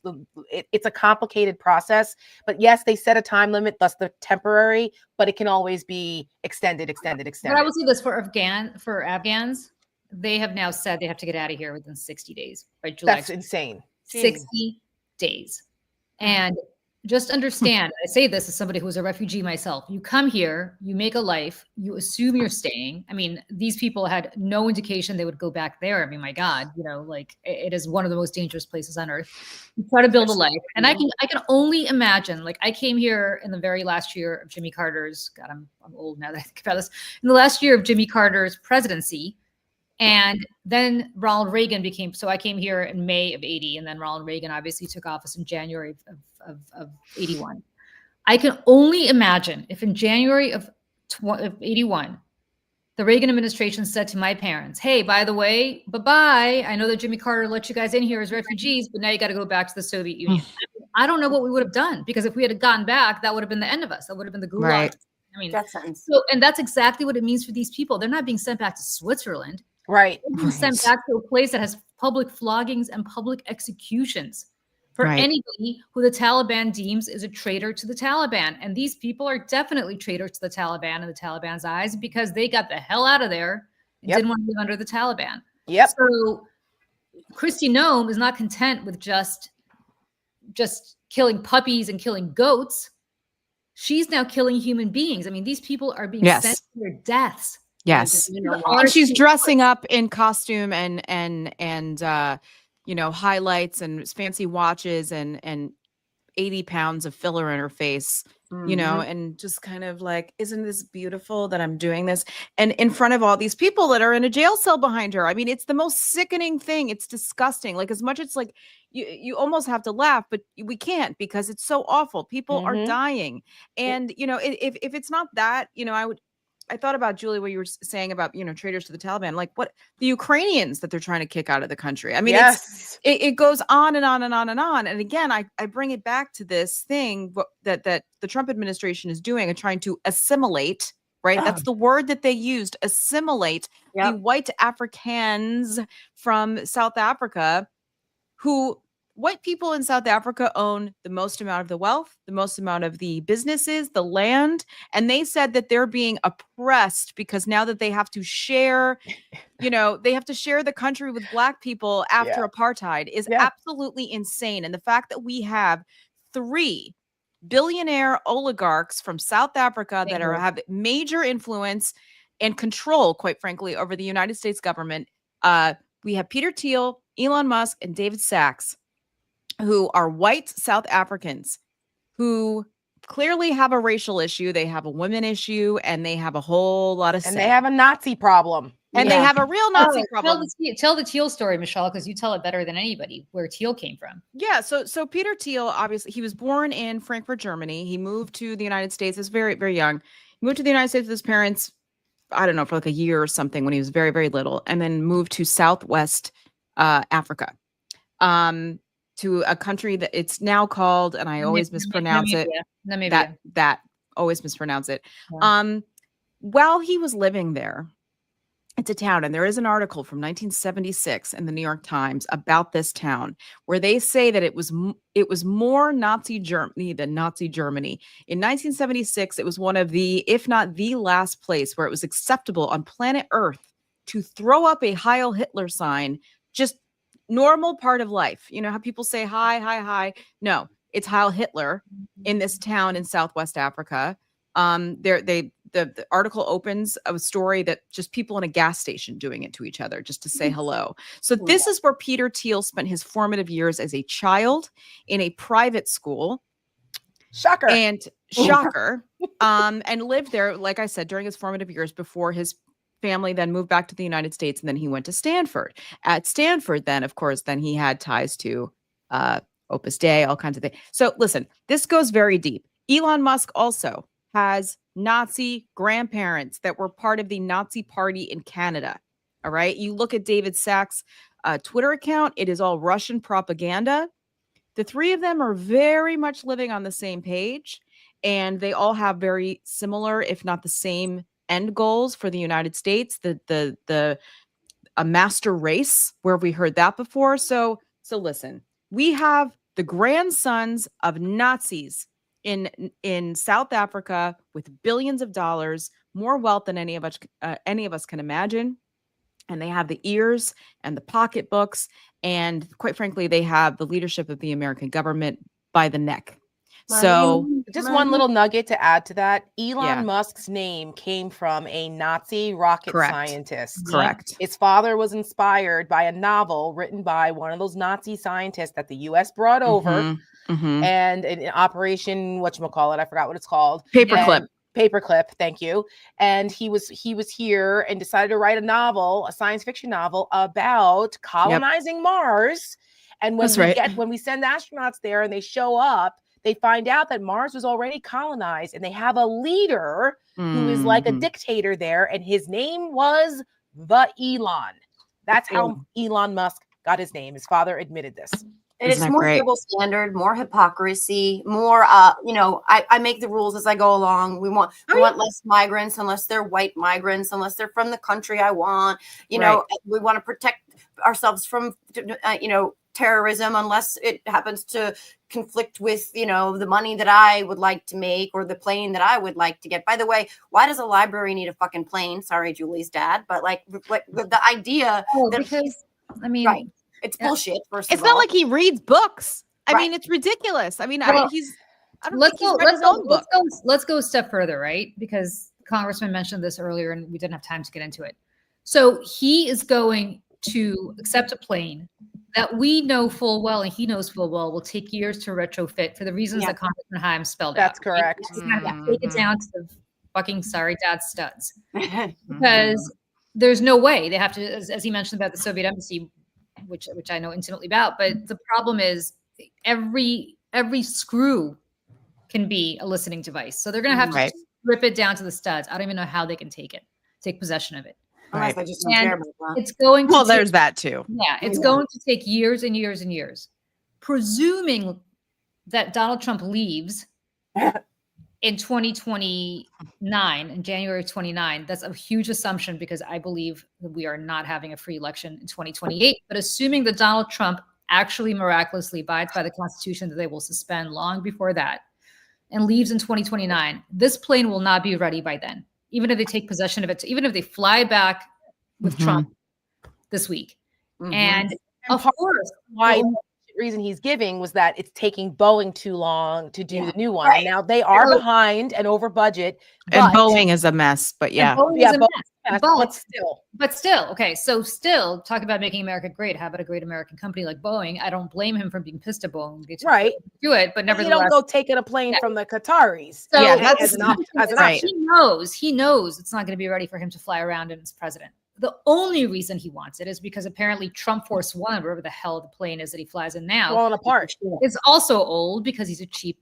it's a complicated process. But yes, they set a time limit, thus the temporary, but it can always be extended. But I will say this for Afghans, they have now said they have to get out of here within 60 days, right? July. That's insane. 60 days. And just understand, I say this as somebody who's a refugee myself. You come here, you make a life, you assume you're staying. I mean, these people had no indication they would go back there. I mean, my God, you know, like it is one of the most dangerous places on earth. You try to build a life. And I can only imagine, like I came here in the very last year of Jimmy Carter's, God, I'm old now that I think about this. In the last year of Jimmy Carter's presidency, and then Ronald Reagan became, so I came here in May of 80, and then Ronald Reagan obviously took office in January of 81. I can only imagine if in January of 81, the Reagan administration said to my parents, hey, by the way, bye-bye. I know that Jimmy Carter let you guys in here as refugees, but now you got to go back to the Soviet Union. I don't know what we would have done, because if we had gotten back, that would have been the end of us. That would have been the gulag. Right. I mean, Death sentence. so, and that's exactly what it means for these people. They're not being sent back to Switzerland. Right. They're being sent back to a place that has public floggings and public executions for anybody who the Taliban deems is a traitor to the Taliban. And these people are definitely traitors to the Taliban in the Taliban's eyes, because they got the hell out of there and didn't want to live under the Taliban. Yep. So Kristi Noem is not content with just killing puppies and killing goats. She's now killing human beings. I mean, these people are being sent to their deaths. Yes. And she's dressing up in costume and you know, highlights and fancy watches and 80 pounds of filler in her face, you know, and just kind of like, isn't this beautiful that I'm doing this? And in front of all these people that are in a jail cell behind her. I mean, it's the most sickening thing. It's disgusting. Like, as much it's like you almost have to laugh, but we can't, because it's so awful. People are dying. And, you know, if it's not that, you know, I thought about, Julie, what you were saying about, you know, traitors to the Taliban, like what the Ukrainians that they're trying to kick out of the country. I mean, it goes on and on and on and on. And again, I bring it back to this thing that the Trump administration is doing and trying to assimilate, right? That's the word that they used, assimilate the white Africans from South Africa who white people in South Africa own the most amount of the wealth, the most amount of the businesses, the land. And they said that they're being oppressed because now that they have to share, they have to share the country with black people after apartheid is absolutely insane. And the fact that we have 3 billionaire oligarchs from South Africa that have major influence and control, quite frankly, over the United States government. We have Peter Thiel, Elon Musk, and David Sachs, who are white South Africans who clearly have a racial issue. They have a women issue, and they have a whole lot of and they have a Nazi problem. And they have a real Nazi problem. Tell the Thiel story, Michelle, because you tell it better than anybody, where Thiel came from. Yeah, so Peter Thiel, obviously, he was born in Frankfurt, Germany. He moved to the United States. He was very, very young. He moved to the United States with his parents, I don't know, for like a year or something when he was very, very little, and then moved to Southwest Africa, to a country that it's now called, and I always mispronounce it. Namibia. That always mispronounce it. Yeah. While he was living there, it's a town, and there is an article from 1976 in the New York Times about this town where they say that it was more Nazi Germany than Nazi Germany. In 1976, it was one of the, if not the last place where it was acceptable on planet Earth to throw up a Heil Hitler sign, just normal part of life. You know how people say hi, hi, hi. No, it's Heil Hitler in this town in Southwest Africa. The article opens a story that just people in a gas station doing it to each other just to say hello. So this is where Peter Thiel spent his formative years as a child in a private school. Shocker. And lived there, like I said, during his formative years before his family then moved back to the United States, and then he went to Stanford. At Stanford, then, of course, then he had ties to Opus Dei, all kinds of things. So listen, this goes very deep. Elon Musk also has Nazi grandparents that were part of the Nazi party in Canada. All right. You look at David Sachs' Twitter account, it is all Russian propaganda. The 3 of them are very much living on the same page, and they all have very similar, if not the same, end goals for the United States. A master race, where we heard that before. So listen, we have the grandsons of Nazis in South Africa with billions of dollars, more wealth than any of us can imagine. And they have the ears and the pocketbooks, and quite frankly, they have the leadership of the American government by the neck. So just one little nugget to add to that. Elon Musk's name came from a Nazi rocket scientist. Correct. His father was inspired by a novel written by one of those Nazi scientists that the U.S. brought over. And in Operation, whatchamacallit, I forgot what it's called. Paperclip, thank you. And he was here and decided to write a science fiction novel about colonizing Mars. And when we send astronauts there and they show up, they find out that Mars was already colonized, and they have a leader who is like a dictator there, and his name was the Elon. That's how Elon Musk got his name. His father admitted this. And it's more double standard, more hypocrisy, more, I make the rules as I go along. We want less migrants unless they're white migrants, unless they're from the country I want. We want to protect ourselves from, terrorism unless it happens to conflict with, the money that I would like to make or the plane that I would like to get. By the way, why does a library need a fucking plane? Sorry, Julie's dad, but like the idea that it's bullshit. First it's not like he reads books. I mean, it's ridiculous. I mean, let's go a step further, right? Because Congressman mentioned this earlier and we didn't have time to get into it. So he is going to accept a plane that we know full well, and he knows full well, will take years to retrofit for the reasons that Congressman Haim spelled That's out. correct. Take it down to the fucking sorry dad studs. Because there's no way they have to, as he mentioned about the Soviet embassy, which I know intimately about, but the problem is every screw can be a listening device. So they're going to have to rip it down to the studs. I don't even know how they can take possession of it. Unless I just don't care about that. It's going to there's that too. Yeah, it's going to take years and years and years. Presuming that Donald Trump leaves in 2029, in January 29, that's a huge assumption because I believe that we are not having a free election in 2028. But assuming that Donald Trump actually miraculously abides by the Constitution that they will suspend long before that and leaves in 2029, this plane will not be ready by then, even if they take possession of it, even if they fly back with Trump this week. Mhm. And of part course, Why well, the reason he's giving was that it's taking Boeing too long to do Yeah. the new one. Right. And now they are So- behind and over budget. And But Boeing is a mess, but yeah. and Boeing Yeah, is a Boeing mess. yes, but still. Okay. So still talk about making America great. How about a great American company like Boeing? I don't blame him for being pissed at Boeing. They took Right. do it, but But you nevertheless, don't go taking a plane Yeah. from the Qataris. So Yeah, as that's an option. right. he knows it's not going to be ready for him to fly around as president. The only reason he wants it is because apparently Trump Force One, wherever the hell the plane is that he flies in now, Falling apart. is also old because he's a cheap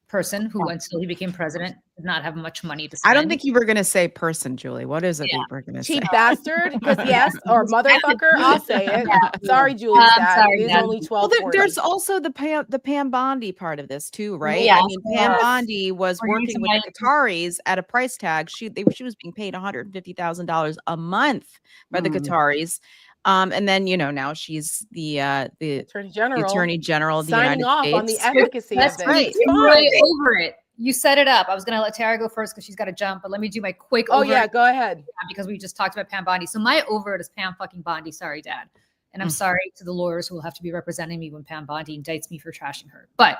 person who, until he became president, did not have much money to spend. I don't think you were going to say person, Julie. What is it Yeah. you were going to say? Cheap bastard. Because yes, or motherfucker, I'll say it. Sorry, Julie. I'm Dad. sorry, It is Dad. only Well, 12. there's also the Pam Bondi part of this too, right? Yes, I mean, Pam yes. Bondi was We're working using with the Qataris at a price tag. She was being paid $150,000 a month by the Qataris. And then now she's the Attorney General. Attorney General of the signing United off States. on the efficacy of That's this. right. It's I'm fine. really over it. You set it up. I was going to let Tara go first because she's got to jump, but let me do my quick Oh over yeah, it go ahead. because we just talked about Pam Bondi. So my over it is Pam fucking Bondi. Sorry, Dad. And I'm sorry to the lawyers who will have to be representing me when Pam Bondi indicts me for trashing her. But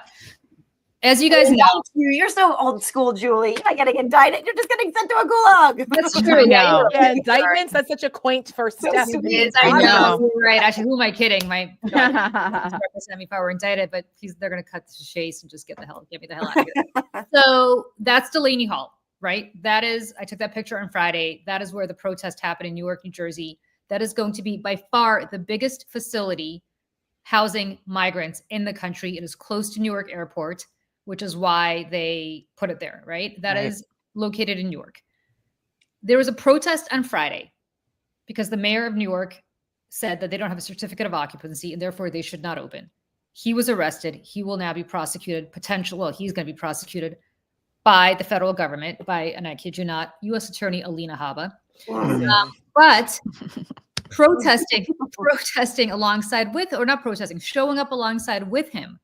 as you guys know, You're so old school, Julie. You're not getting indicted. You're just getting sent to a gulag. that's I true. know. Yeah, indictments, that's such a quaint first So step. sweet. I I know. know. You're right. Actually, who am I kidding? My God, represent me if I were indicted, but they're going to cut to chase and just get me the hell out of here. So that's Delaney Hall, right? That is, I took that picture on Friday. That is where the protest happened in Newark, New Jersey. That is going to be by far the biggest facility housing migrants in the country. It is close to Newark Airport, which is why they put it there, right? That Right. is located in Newark. There was a protest on Friday because the mayor of Newark said that they don't have a certificate of occupancy and therefore they should not open. He was arrested. He will now be prosecuted, he's going to be prosecuted by the federal government, and I kid you not, U.S. Attorney Alina Habba. But protesting alongside with, or not protesting, showing up alongside with him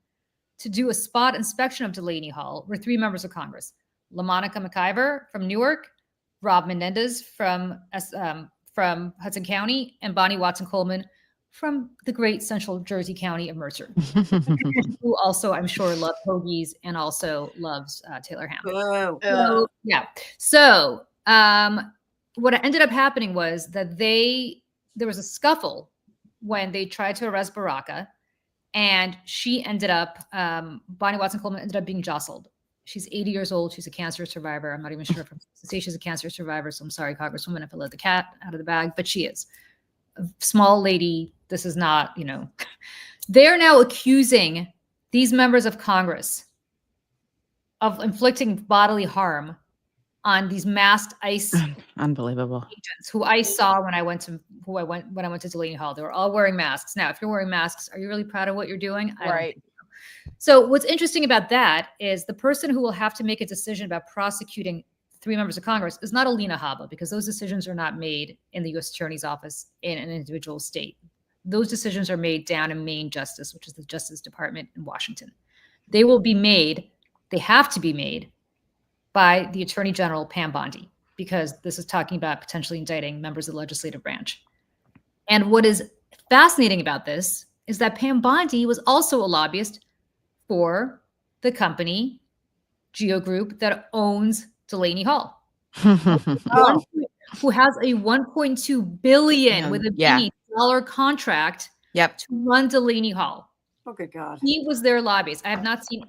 to do a spot inspection of Delaney Hall were three members of Congress: LaMonica McIver from Newark, Rob Menendez from Hudson County, and Bonnie Watson-Coleman from the great Central Jersey County of Mercer, who also, I'm sure, loves hoagies and also loves Taylor Ham. Whoa. So, yeah. So what ended up happening was that there was a scuffle when they tried to arrest Baraka, and she ended up, Bonnie Watson-Coleman ended up being jostled. She's 80 years old. She's a cancer survivor. I'm not even sure if I'm supposed to say she's a cancer survivor. So I'm sorry, Congresswoman, if I let the cat out of the bag, but she is a small lady. This is not, they're now accusing these members of Congress of inflicting bodily harm on these masked ICE Unbelievable. agents who I saw when I went to Delaney Hall. They were all wearing masks. Now, if you're wearing masks, are you really proud of what you're doing? I don't Right. think so. So what's interesting about that is the person who will have to make a decision about prosecuting three members of Congress is not Alina Habba, because those decisions are not made in the U.S. Attorney's Office in an individual state. Those decisions are made down in Maine Justice, which is the Justice Department in Washington. They have to be made by the Attorney General, Pam Bondi, because this is talking about potentially indicting members of the legislative branch. And what is fascinating about this is that Pam Bondi was also a lobbyist for the company Geo Group that owns Delaney Hall, Oh. who has a 1.2 billion with a Yeah. B dollar contract Yep. to run Delaney Hall. Oh, good God. He was their lobbyist. I have not seen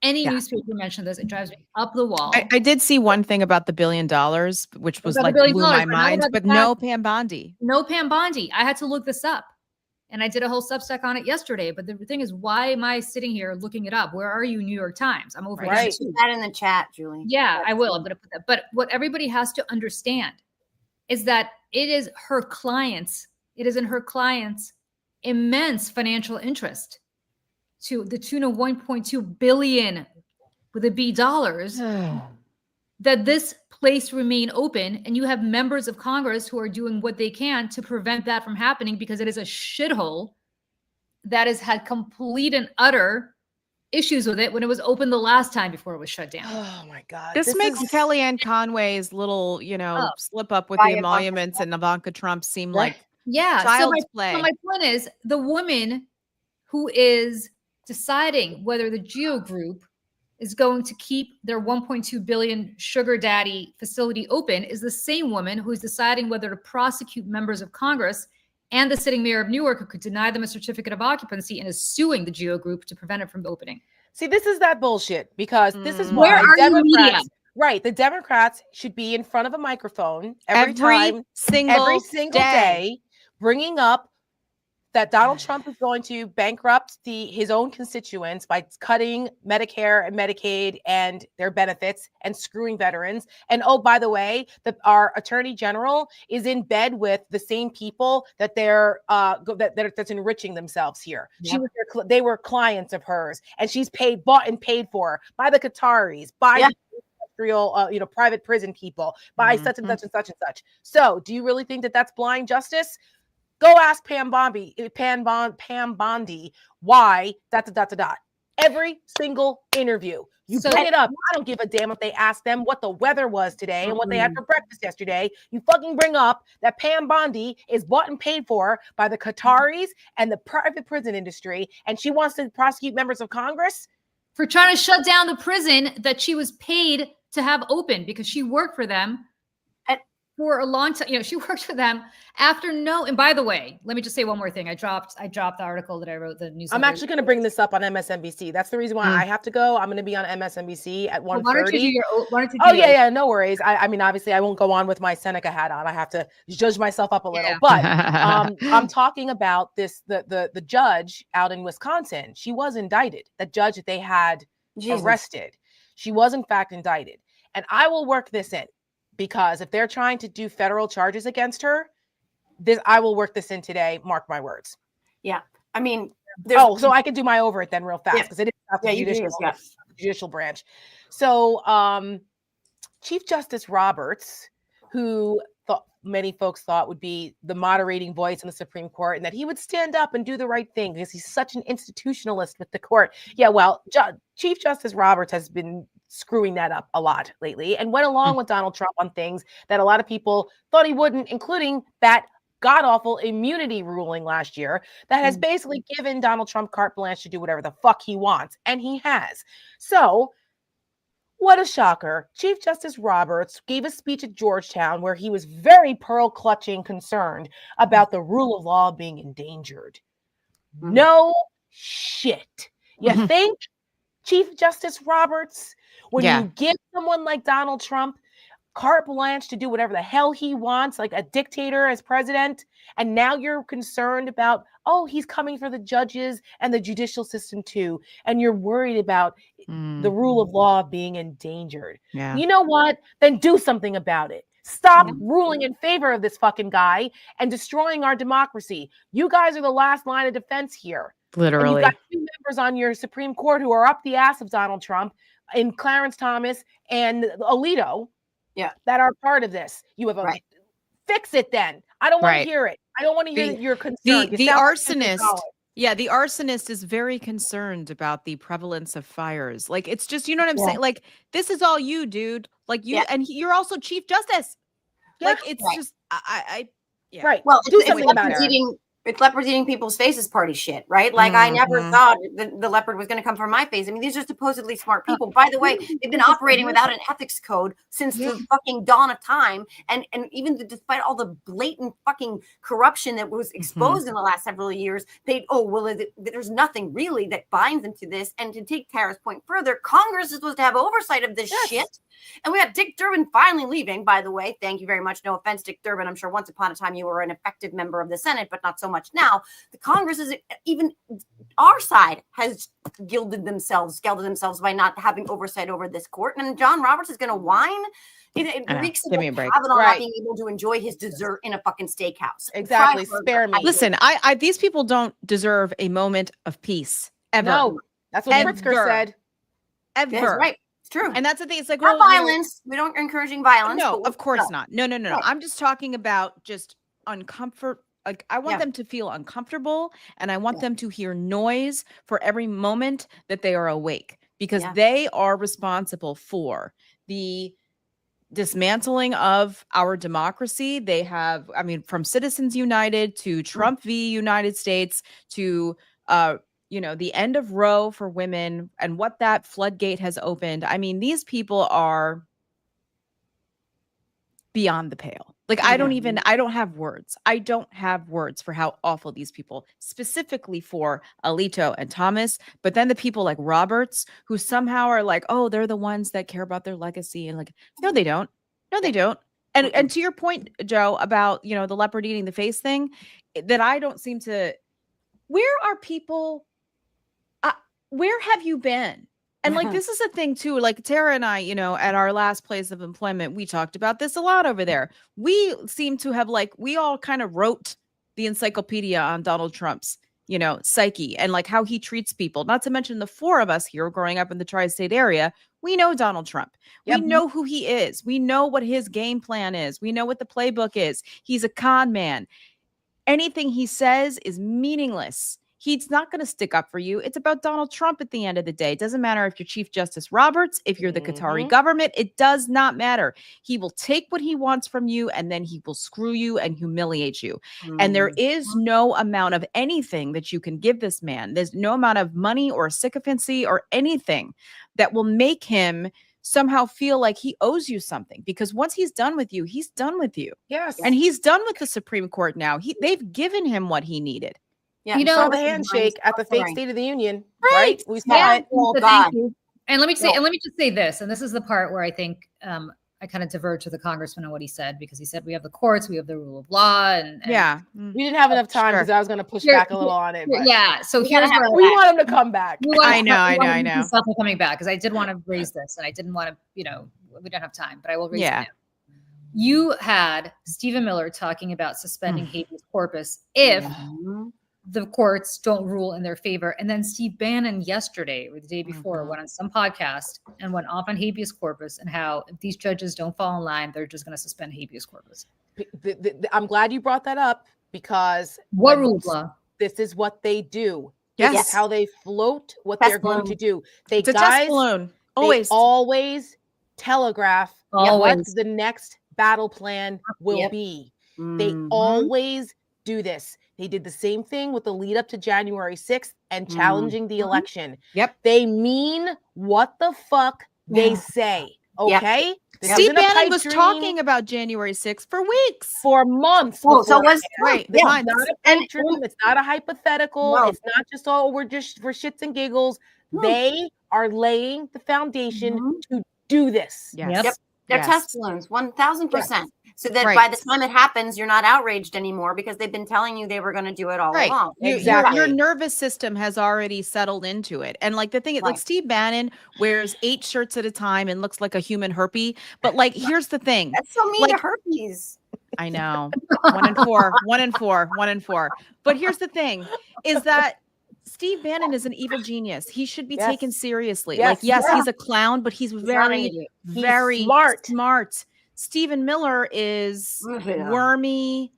any Yeah. newspaper mention this. It drives me up the wall. I did see one thing about the $1 billion, which was About the like $1 billion, blew my but not mind, about but the no fact- Pam Bondi. No Pam Bondi. I had to look this up. And I did a whole Substack on it yesterday. But the thing is, why am I sitting here looking it up? Where are you, New York Times? I'm over Right. here. Put that in the chat, Julie. Yeah, I will. I'm going to put that. But what everybody has to understand is that it is her clients. It is in her clients' immense financial interest to the tune of 1.2 billion with a B dollars that this place remain open, and you have members of Congress who are doing what they can to prevent that from happening, because it is a shithole that has had complete and utter issues with it when it was open the last time before it was shut down. Oh my God. This makes is- Kellyanne Conway's little, Oh. slip up with By the Ivanka emoluments and Ivanka Trump seem Yeah. like Yeah. child's play. So my point is the woman who is deciding whether the Geo Group is going to keep their 1.2 billion sugar daddy facility open is the same woman who is deciding whether to prosecute members of Congress and the sitting mayor of Newark, who could deny them a certificate of occupancy and is suing the Geo Group to prevent it from opening. See, this is that bullshit because this is Where why are you, media? Democrats, right? The Democrats should be in front of a microphone every single day, bringing up that Donald Trump is going to bankrupt his own constituents by cutting Medicare and Medicaid and their benefits and screwing veterans. And oh, by the way, our attorney general is in bed with the same people that that's enriching themselves here. Yep. They were clients of hers, and she's bought and paid for by the Qataris, by the private prison people, by such and such and such and such. So, do you really think that that's blind justice? Go ask Pam Bondi why ... Every single interview. You So- bring it up. I don't give a damn if they ask them what the weather was today and what they had for breakfast yesterday. You fucking bring up that Pam Bondi is bought and paid for by the Qataris and the private prison industry, and she wants to prosecute members of Congress. For trying to shut down the prison that she was paid to have open because she worked for them for a long time. She worked for them and by the way, let me just say one more thing. I dropped the article that I wrote, the news. I'm actually going to bring this up on MSNBC. That's the reason why I have to go. I'm going to be on MSNBC at 1:30. Why don't you do your Oh, yeah, no worries. I mean, obviously, I won't go on with my Seneca hat on. I have to judge myself up a little. Yeah. But I'm talking about the judge out in Wisconsin. She was indicted. The judge that they had arrested. She was, in fact, indicted. And I will work this in because if they're trying to do federal charges against her, I will work this in today. Mark my words. Yeah. I mean, so I can do my over it then real fast because it is not the judicial branch. So Chief Justice Roberts, who many folks thought would be the moderating voice in the Supreme Court and that he would stand up and do the right thing because he's such an institutionalist with the court. Yeah, well, Chief Justice Roberts has been screwing that up a lot lately and went along with Donald Trump on things that a lot of people thought he wouldn't, including that god-awful immunity ruling last year that has basically given Donald Trump carte blanche to do whatever the fuck he wants. And he has. So what a shocker. Chief Justice Roberts gave a speech at Georgetown where he was very pearl-clutching concerned about the rule of law being endangered. No shit. You think, Chief Justice Roberts, when you give someone like Donald Trump carte blanche to do whatever the hell he wants, like a dictator as president, and now you're concerned about, he's coming for the judges and the judicial system too, and you're worried about the rule of law being endangered. Yeah. You know what? Then do something about it. Stop ruling in favor of this fucking guy and destroying our democracy. You guys are the last line of defense here. Literally. And you've got two members on your Supreme Court who are up the ass of Donald Trump, in Clarence Thomas and Alito, that are part of this. You have fix it then. I don't want to hear it. I don't want to hear that you're concerned. The arsonist. Yeah, the arsonist is very concerned about the prevalence of fires. Like, it's just, you know what I'm saying? Like, this is all you, dude. Like, you, and you're also Chief Justice. Yeah. Like, it's just, Right. Well, do something about it. It's leopards eating people's faces party shit, right? Like, I never thought the leopard was going to come from my face. I mean, these are supposedly smart people. By the way, they've been operating without an ethics code since the fucking dawn of time. And even despite all the blatant fucking corruption that was exposed in the last several years, there's nothing really that binds them to this. And to take Tara's point further, Congress is supposed to have oversight of this shit. And we got Dick Durbin finally leaving, by the way. Thank you very much. No offense, Dick Durbin. I'm sure once upon a time you were an effective member of the Senate, but not so much now. The Congress is, even our side has gelded themselves by not having oversight over this court. And John Roberts is going to whine. It reeks of Kavanaugh not being able to enjoy his dessert in a fucking steakhouse. Exactly. Spare me. Listen, these people don't deserve a moment of peace ever. No, that's what Pritzker said. Ever. That's right. True. And that's the thing. It's like, not violence. We don't encouraging violence. No, of course not. No. I'm just talking about just like I want Yeah. them to feel uncomfortable, and I want them to hear noise for every moment that they are awake, because Yeah. they are responsible for the dismantling of our democracy. They have, I mean, from Citizens United to Trump v. United States to the end of Roe for women and what that floodgate has opened. I mean, these people are beyond the pale. Like I don't have words. I don't have words for how awful these people, specifically for Alito and Thomas, but then the people like Roberts, who somehow are like, oh, they're the ones that care about their legacy. And like, no, they don't. No, they don't. And to your point, Joe, about, the leopard eating the face thing, that I don't seem to, where are people, where have you been? And like, this is a thing too, like Tara and I, at our last place of employment, we talked about this a lot over there. We seem to have we all kind of wrote the encyclopedia on Donald Trump's, psyche and like how he treats people, not to mention the four of us here growing up in the tri-state area. We know Donald Trump. Yep. We know who he is. We know what his game plan is. We know what the playbook is. He's a con man. Anything he says is meaningless. He's not going to stick up for you. It's about Donald Trump at the end of the day. It doesn't matter if you're Chief Justice Roberts, if you're the Qatari government. It does not matter. He will take what he wants from you, and then he will screw you and humiliate you. And there is no amount of anything that you can give this man. There's no amount of money or sycophancy or anything that will make him somehow feel like he owes you something, because once he's done with you, he's done with you. Yes. And he's done with the Supreme Court now. They've given him what he needed. Yeah, You saw the handshake at the fake State of the Union, right? We saw Yeah. it. Oh, So God. thank you. And let me just say this, and this is the part where I think I kind of diverge to the congressman on what he said, because he said we have the courts, we have the rule of law, and Yeah. We didn't have enough time because I was going to push back a little on it. But yeah. So We gotta here's have where we want him to come back. I know. Stop him coming back, because I did want to raise this, and I didn't want to. We don't have time, but I will raise it now. You had Stephen Miller talking about suspending habeas corpus if the courts don't rule in their favor. And then Steve Bannon yesterday or the day before went on some podcast and went off on habeas corpus and how if these judges don't fall in line, they're just going to suspend habeas corpus. I'm glad you brought that up, because What rule of law? this is what they do. Yes. This is how they float what Test they're going to balloon. do. They It's a test balloon. Always. They always telegraph what Always. the next battle plan will be. They always do this. They did the same thing with the lead up to January 6th and challenging the election. Yep. They mean what the fuck they say. Okay? This Steve isn't a Bannon pipe was dream talking about January 6th for weeks. for months. Oh, so before. was Right. It's Yeah. not a pipe dream. It's not a hypothetical. No. It's not just, we're just for shits and giggles. No. They are laying the foundation to do this. Yes. Yep. They're Yes. test balloons, 1000%. So that by Right. the time it happens, you're not outraged anymore, because they've been telling you they were going to do it all Right. along. Exactly. Your nervous system has already settled into it. And like the thing is, like Right. Steve Bannon wears 8 shirts at a time and looks like a human herpy. But like, here's the thing. That's so mean to Like- herpes. I know. 1 in 4, 1 in 4, 1 in 4. But here's the thing is that Steve Bannon is an evil genius. He should be Yes. taken seriously. Yes. Like, yes, Yeah. he's a clown, but he's He's not an very, idiot. He's very smart. Stephen Miller is Yeah. wormy.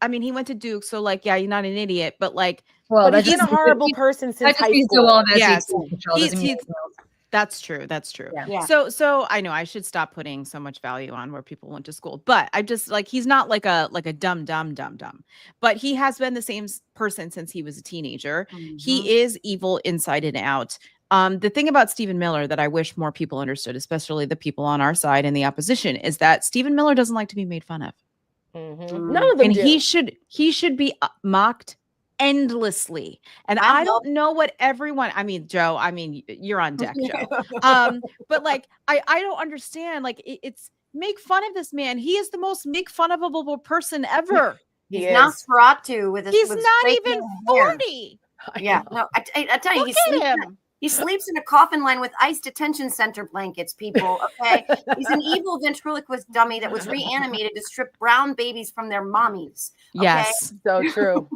I mean, he went to Duke, so like, yeah, he's not an idiot, but like, But that's he's been a just- horrible person that since just high means school. do all this. Yes. Doesn't mean He's- anything else. that's true. That's true. Yeah. Yeah. So I know I should stop putting so much value on where people went to school, but I just like, he's not like a dumb, but he has been the same person since he was a teenager. He is evil inside and out. The thing about Stephen Miller that I wish more people understood, especially the people on our side and the opposition, is that Stephen Miller doesn't like to be made fun of. None of them And do. he should be mocked endlessly. And I I don't know what everyone, I mean, Joe, I mean, you're on deck, Joe. But like, I don't understand. Like, it's make fun of this man. He is the most make fun ofable person ever. He He's is. Nosferatu with his. He's with not straight even hair. 40. Yeah, no, I tell you, Look at him. he sleeps in a coffin line with ICE detention center blankets, people. Okay. He's an evil ventriloquist dummy that was reanimated to strip brown babies from their mommies. Okay? Yes. So true.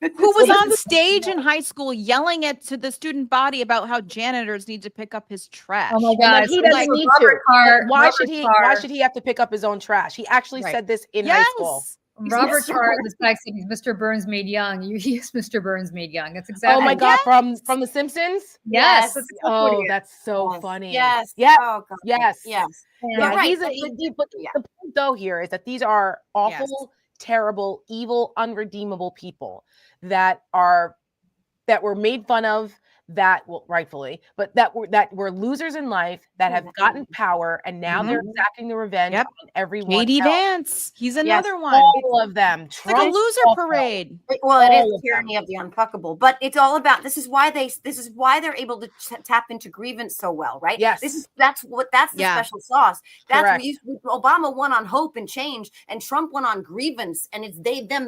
Who was on stage in high school yelling to the student body about how janitors need to pick up his trash? Oh my And God. like, he doesn't need to. Robert Carr, Why Robert should he? Carr. Why should he have to pick up his own trash? He actually Right. said this in Yes. high school. Robert Mr. Hart, Burns. this guy said he's Mr. Burns made young. He is Mr. Burns made young. That's Oh exactly. my God, from The Simpsons. Yes. Yes. Oh, that's so Yes. funny. Yes. Yeah. Oh God. Yes. Yes. Yeah. You're right. These are, But but yeah. the point though here is that these are awful, terrible, evil, unredeemable people that were made fun of, that, well, rightfully, but that were losers in life, that have gotten power, and now they're exacting the revenge Yep. on everyone J.D. else. Vance. He's Yes, another one. All of them. It's like a loser parade. Well, it All is of tyranny of the unfuckable, but it's all about. This is why they're able to tap into grievance so well, right? Yes. That's the Yeah. special sauce. That's Correct. Obama won on hope and change, and Trump won on grievance, and it's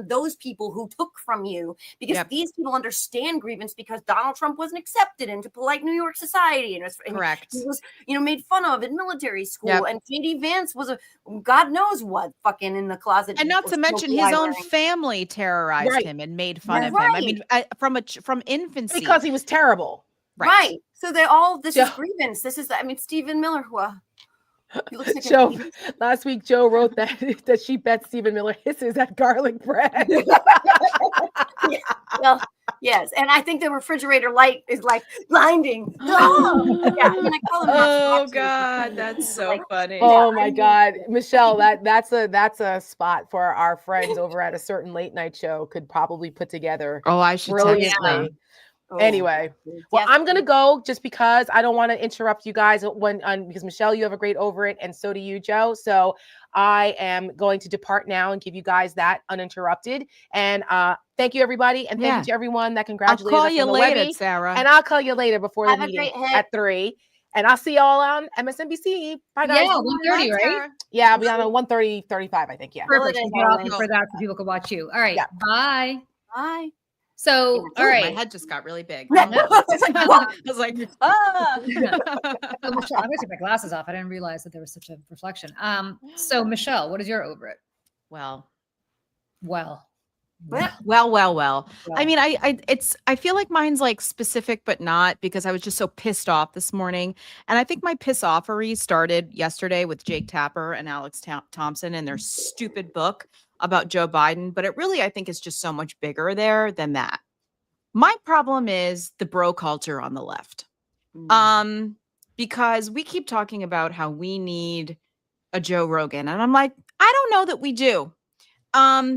those people who took from you, because Yep. these people understand grievance, because Donald Trump wasn't accepted into polite New York society, and Correct. he was made fun of in military school, Yep. and J.D. Vance was a God knows what fucking in the closet, And not to mention his own family terrorized Right. him and made fun You're of him. I right. mean, from infancy. Because he was terrible. Right. So this is Joe- grievance. This is, Stephen Miller, who he looks like Joe, last week Joe wrote that she bet Stephen Miller hisses at garlic bread. well, yes. And I think the refrigerator light is like blinding. Oh, yeah. I mean, I call him Oh God, that's so Like, funny. Oh my God, Michelle, that's a spot for our friends over at a certain late night show could probably put together Oh, I should text them. brilliantly. Oh, Anyway, well, yes. I'm gonna go just because I don't want to interrupt you guys because Michelle, you have a great over it, and so do you, Joe. So I am going to depart now and give you guys that uninterrupted. And thank you, everybody, and thank you to everyone that I'll congratulated call us you on the later, Webby. Sarah. And I'll call you later before Have the a meeting great hit. at 3. And I'll see y'all on MSNBC. Bye, guys. Yeah, 1:30, right? Yeah, I'll be on 1:35, I think. Yeah. Perfect. Well, Get off then, for that so people can watch you. All right. Yeah. Bye. Bye. So, Ooh, all My right. head just got really big. Yeah. I was like, ah. So, Michelle, I'm gonna take my glasses off. I didn't realize that there was such a reflection. So Michelle, what is your over it? Well. Well, I mean, I feel like mine's like specific, but not, because I was just so pissed off this morning. And I think my piss offery started yesterday with Jake Tapper and Alex Thompson and their stupid book about Joe Biden. But it really, I think, is just so much bigger there than that. My problem is the bro culture on the left. Because we keep talking about how we need a Joe Rogan. And I'm like, I don't know that we do.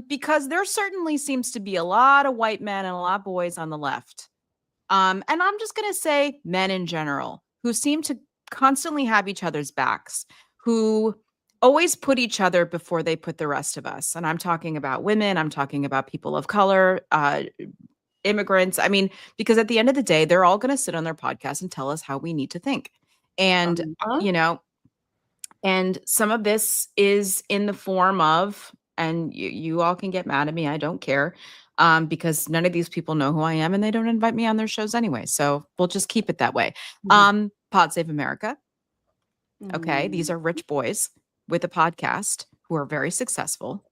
Because there certainly seems to be a lot of white men and a lot of boys on the left. And I'm just going to say men in general, who seem to constantly have each other's backs, who always put each other before they put the rest of us. And I'm talking about women. I'm talking about people of color, immigrants. I mean, because at the end of the day, they're all going to sit on their podcast and tell us how we need to think. And, and some of this is in the form of, and you all can get mad at me, I don't care, because none of these people know who I am and they don't invite me on their shows anyway. So we'll just keep it that way. Pod Save America. Okay. These are rich boys with a podcast who are very successful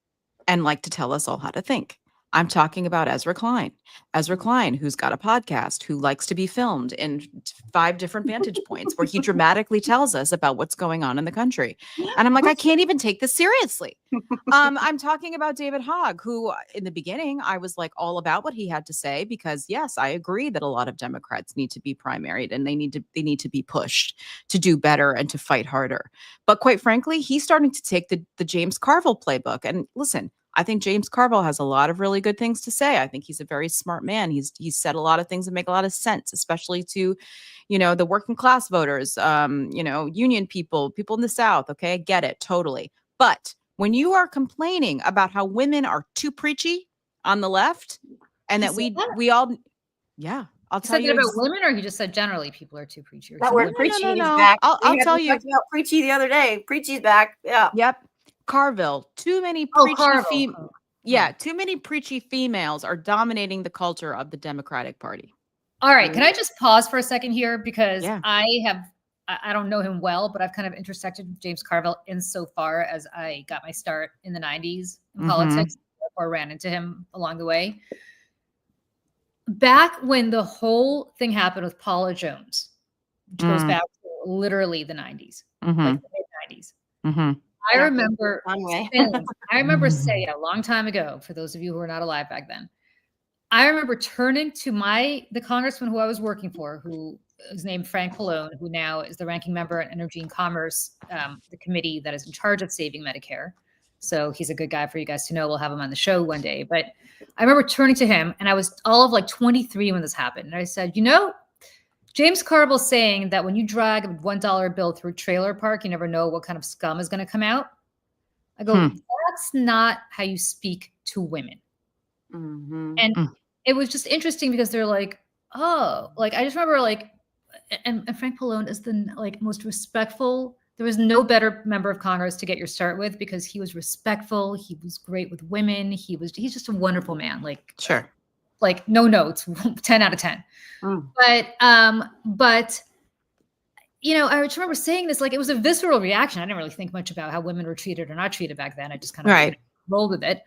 and like to tell us all how to think. I'm talking about Ezra Klein. Ezra Klein, who's got a podcast, who likes to be filmed in 5 different vantage points where he dramatically tells us about what's going on in the country. And I'm like, I can't even take this seriously. I'm talking about David Hogg, who in the beginning, I was like all about what he had to say, because yes, I agree that a lot of Democrats need to be primaried and they need to be pushed to do better and to fight harder. But quite frankly, he's starting to take the James Carville playbook. And listen, I think James Carville has a lot of really good things to say. I think he's a very smart man. He's said a lot of things that make a lot of sense, especially to, the working class voters, union people in the South. Okay, I get it totally. But when you are complaining about how women are too preachy on the left, and that we all, yeah, I'll tell you about women, or he just said generally people are too preachy. That word preachy is no. back. I'll tell you. We talked about preachy the other day. Preachy's back. Yeah. Yep. Carville, too many too many preachy females are dominating the culture of the Democratic Party. All right, can I just pause for a second here, because Yeah. I don't know him well, but I've kind of intersected with James Carville insofar as I got my start in the 90s in politics, or ran into him along the way. Back when the whole thing happened with Paula Jones, which goes back to literally the 90s, like the mid-90s. I remember Conway. I remember saying a long time ago, for those of you who were not alive back then, I remember turning to the congressman who I was working for, who is named Frank Pallone, who now is the ranking member on Energy and Commerce, the committee that is in charge of saving Medicare. So he's a good guy for you guys to know. We'll have him on the show one day. But I remember turning to him, and I was all of like 23 when this happened. And I said, James Carville's saying that when you drag a $1 bill through a trailer park, you never know what kind of scum is going to come out. I go, that's not how you speak to women. Mm-hmm. And it was just interesting because they're like, oh, like I just remember like, and Frank Pallone is the like most respectful. There was no better member of Congress to get your start with because he was respectful. He was great with women. He's just a wonderful man. Like, Sure. Like no notes, 10 out of 10. But I just remember saying this, like it was a visceral reaction. I didn't really think much about how women were treated or not treated back then. I just kind of rolled with it.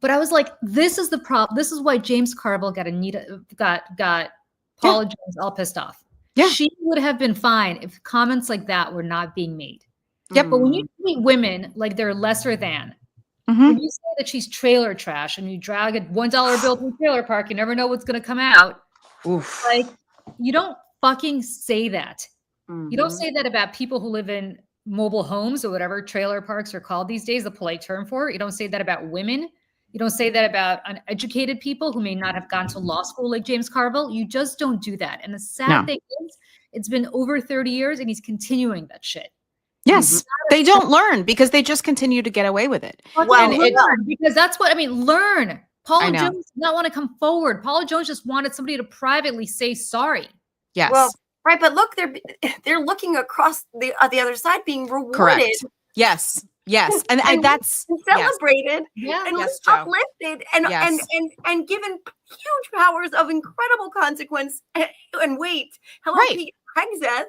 But I was like, this is the problem. This is why James Carville got Paula Jones all pissed off. Yeah. She would have been fine if comments like that were not being made. Yep. But when you treat women like they're lesser than, Mm-hmm. when you say that she's trailer trash and you drag a $1 bill to a trailer park, you never know what's going to come out. Oof. Like, you don't fucking say that. Mm-hmm. You don't say that about people who live in mobile homes or whatever trailer parks are called these days, the polite term for it. You don't say that about women. You don't say that about uneducated people who may not have gone to law school like James Carville. You just don't do that. And the sad thing is, it's been over 30 years and he's continuing that shit. Yes. They don't learn because they just continue to get away with it. Well, Because that's what I mean. Learn. Paula know. Jones did not want to come forward. Paula Jones just wanted somebody to privately say sorry. Yes. Well, right, but look, they're looking across the other side, being rewarded. Correct. Yes. Yes. And that's celebrated Yeah. and Yes, Joe. uplifted and given huge powers of incredible consequence and weight. Hello, Right. Pete Hegseth.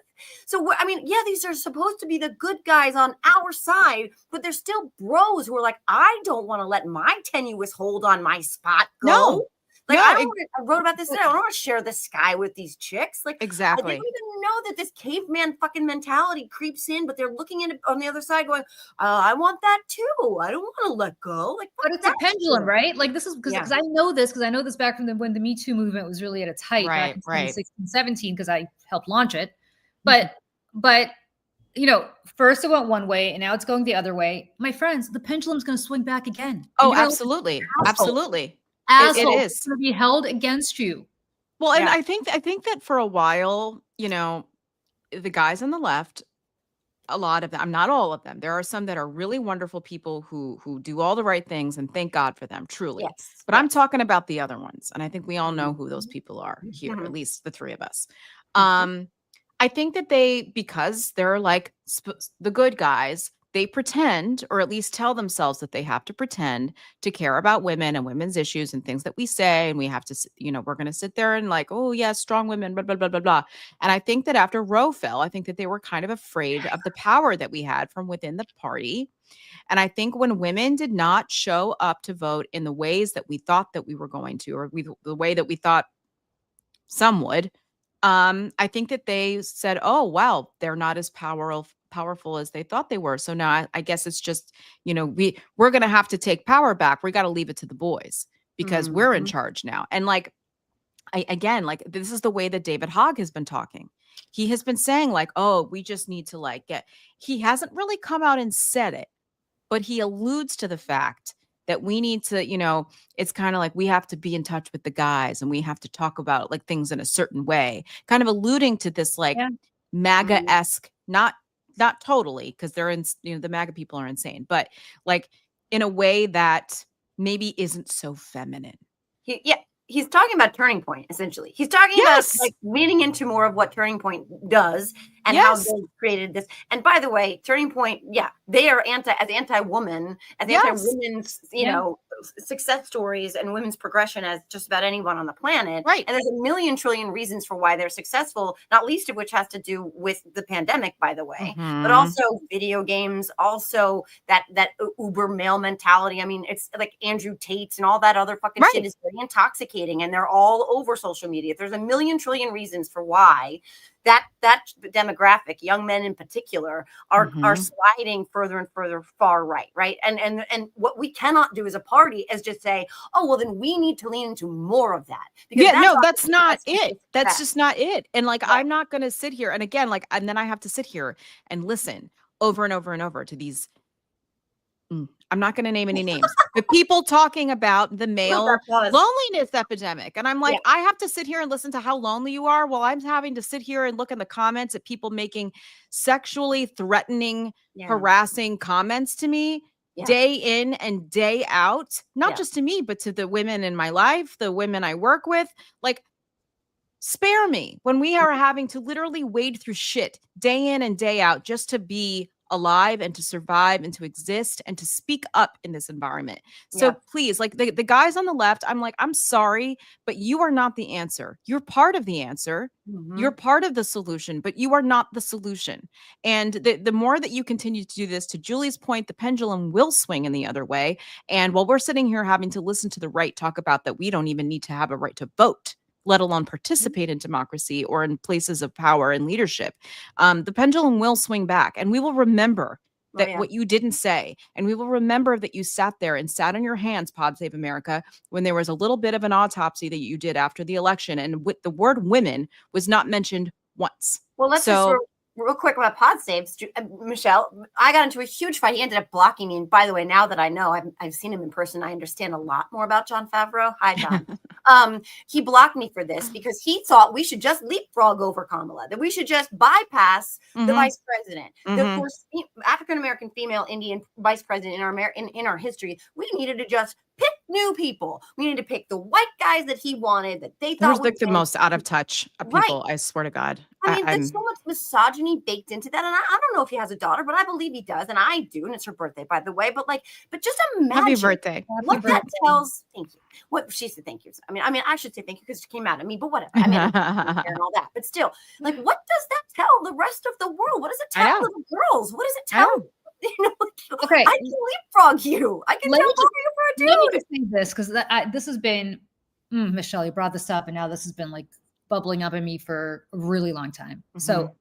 So I mean, yeah, these are supposed to be the good guys on our side, but they're still bros who are like, I don't want to let my tenuous hold on my spot go. No. Like No, I wrote about this today. I don't want to share the sky with these chicks. Like, exactly. they don't even know that this caveman fucking mentality creeps in, but they're looking at it on the other side going, I want that too. I don't want to let go. Like, But it's a pendulum, right? Like this is because I know this back from when the Me Too movement was really at its height back in 2016, 17, because I helped launch it. But first it went one way and now it's going the other way. My friends, the pendulum's going to swing back again. Oh, absolutely. Absolutely. It is. It's going to be held against you. Well, and I think that for a while, the guys on the left, a lot of them, not all of them, there are some that are really wonderful people who do all the right things, and thank God for them, truly. Yes. But I'm talking about the other ones, and I think we all know who those people are here, at least the three of us. I think that because they're like the good guys, they pretend, or at least tell themselves that they have to pretend to care about women and women's issues and things that we say. And we have to, we're going to sit there and like, oh yeah, strong women, blah, blah, blah, blah, blah. And I think that after Roe fell, I think that they were kind of afraid of the power that we had from within the party. And I think when women did not show up to vote in the ways that we thought that we were going to, or the way that we thought some would, I think that they said, oh, wow, they're not as powerful as they thought they were. So now I guess it's just, we're going to have to take power back. We got to leave it to the boys because we're in charge now. And like, this is the way that David Hogg has been talking. He has been saying like, oh, we just need to he hasn't really come out and said it, but he alludes to the fact that we need to, it's kind of like we have to be in touch with the guys and we have to talk about like things in a certain way, kind of alluding to this MAGA-esque, not totally, because they're in, the MAGA people are insane, but like in a way that maybe isn't so feminine. He's talking about Turning Point, essentially. He's talking about like leaning into more of what Turning Point does and how they created this. And by the way, Turning Point, they are anti-woman, as anti-women's, success stories and women's progression as just about anyone on the planet. Right. And there's a million trillion reasons for why they're successful, not least of which has to do with the pandemic, by the way, but also video games, also that uber male mentality. I mean, it's like Andrew Tate and all that other fucking shit is very intoxicating, and they're all over social media. There's a million trillion reasons for why that demographic, young men in particular, are sliding further and further far right. And what we cannot do as a party is just say, oh, well, then we need to lean into more of that. Yeah, no, not- that's not it. success. That's just not it. And like, Right. I'm not going to sit here. And again, like, and then I have to sit here and listen over and over and over to these. I'm not going to name any names, but people talking about the male loneliness epidemic. And I'm like, I have to sit here and listen to how lonely you are while I'm having to sit here and look in the comments at people making sexually threatening, harassing comments to me day in and day out, not just to me, but to the women in my life, the women I work with. Like, spare me when we are having to literally wade through shit day in and day out just to be alive and to survive and to exist and to speak up in this environment. So please, like the guys on the left, I'm like, I'm sorry, but you are not the answer. You're part of the answer. You're part of the solution, but you are not the solution. And the more that you continue to do this, to Julie's point, the pendulum will swing in the other way. And while we're sitting here having to listen to the right talk about that we don't even need to have a right to vote, let alone participate in democracy or in places of power and leadership, the pendulum will swing back, and we will remember that what you didn't say. And we will remember that you sat there and sat on your hands, Pod Save America, when there was a little bit of an autopsy that you did after the election. And with the word women was not mentioned once. Well, let's just real quick about Pod Saves. Michelle, I got into a huge fight. He ended up blocking me. And by the way, now that I know, I've seen him in person, I understand a lot more about Jon Favreau. Hi, John. He blocked me for this because he thought we should just leapfrog over Kamala, that we should just bypass the vice president. The first African-American female Indian vice president in our history. We needed to just pick new people. We needed to pick the white guys that he wanted, that they thought were the most out of touch of people. I swear to God. I mean, there's so much misogyny baked into that. And I don't know if he has a daughter, but I believe he does. And I do. And it's her birthday, by the way. But just imagine happy birthday. What that tells. Thank you. What she said, thank you. I mean, I should say thank you because she came out at me, but whatever. I mean, and all that. But still, what does that tell the rest of the world? What does it tell little girls? What does it tell? Okay, I can leapfrog you. I can jump over you for a dude. Let me just say this because this has been, Michelle, you brought this up, and now this has been bubbling up in me for a really long time. So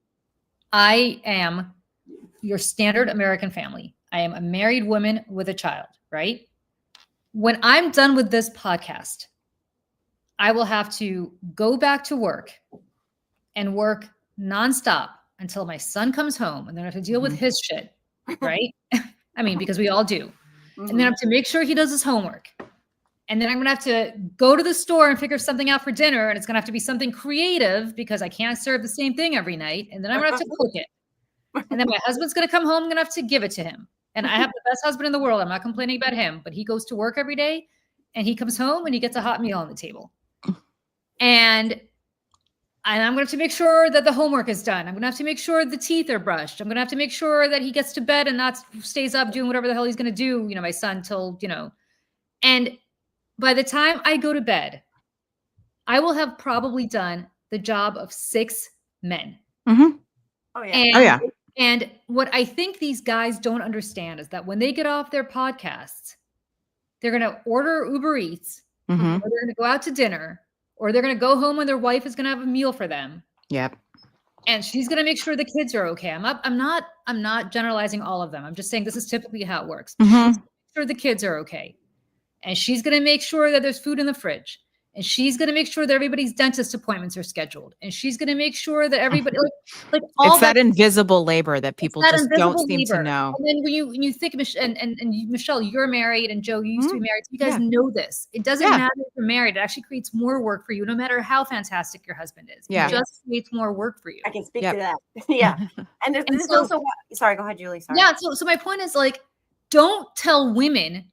I am your standard American family. I am a married woman with a child, right? When I'm done with this podcast, I will have to go back to work and work nonstop until my son comes home, and then I have to deal with his shit. Right? I mean, because we all do. And then I have to make sure he does his homework. And then I'm going to have to go to the store and figure something out for dinner. And it's going to have to be something creative because I can't serve the same thing every night. And then I'm going to have to cook it. And then my husband's going to come home. I'm going to have to give it to him. And I have the best husband in the world. I'm not complaining about him, but he goes to work every day and he comes home and he gets a hot meal on the table. And I'm going to have to make sure that the homework is done. I'm going to have to make sure the teeth are brushed. I'm going to have to make sure that he gets to bed and not stays up doing whatever the hell he's going to do, my son, till, and by the time I go to bed, I will have probably done the job of 6 men. Oh, yeah. And what I think these guys don't understand is that when they get off their podcasts, they're going to order Uber Eats, or they're going to go out to dinner, or they're going to go home and their wife is going to have a meal for them. Yep. And she's going to make sure the kids are okay. I'm not generalizing all of them. I'm just saying this is typically how it works. She's going to make sure the kids are okay. And she's going to make sure that there's food in the fridge. And she's going to make sure that everybody's dentist appointments are scheduled. And she's going to make sure that everybody like all it's that invisible labor that people just don't seem to know. And then when you think, and Michelle, you're married, and Joe, you used to be married. So you guys know this. It doesn't matter if you're married. It actually creates more work for you, no matter how fantastic your husband is. It just creates more work for you. I can speak to that. Yeah. And there's also, sorry, go ahead, Julie. Sorry. Yeah. So my point is don't tell women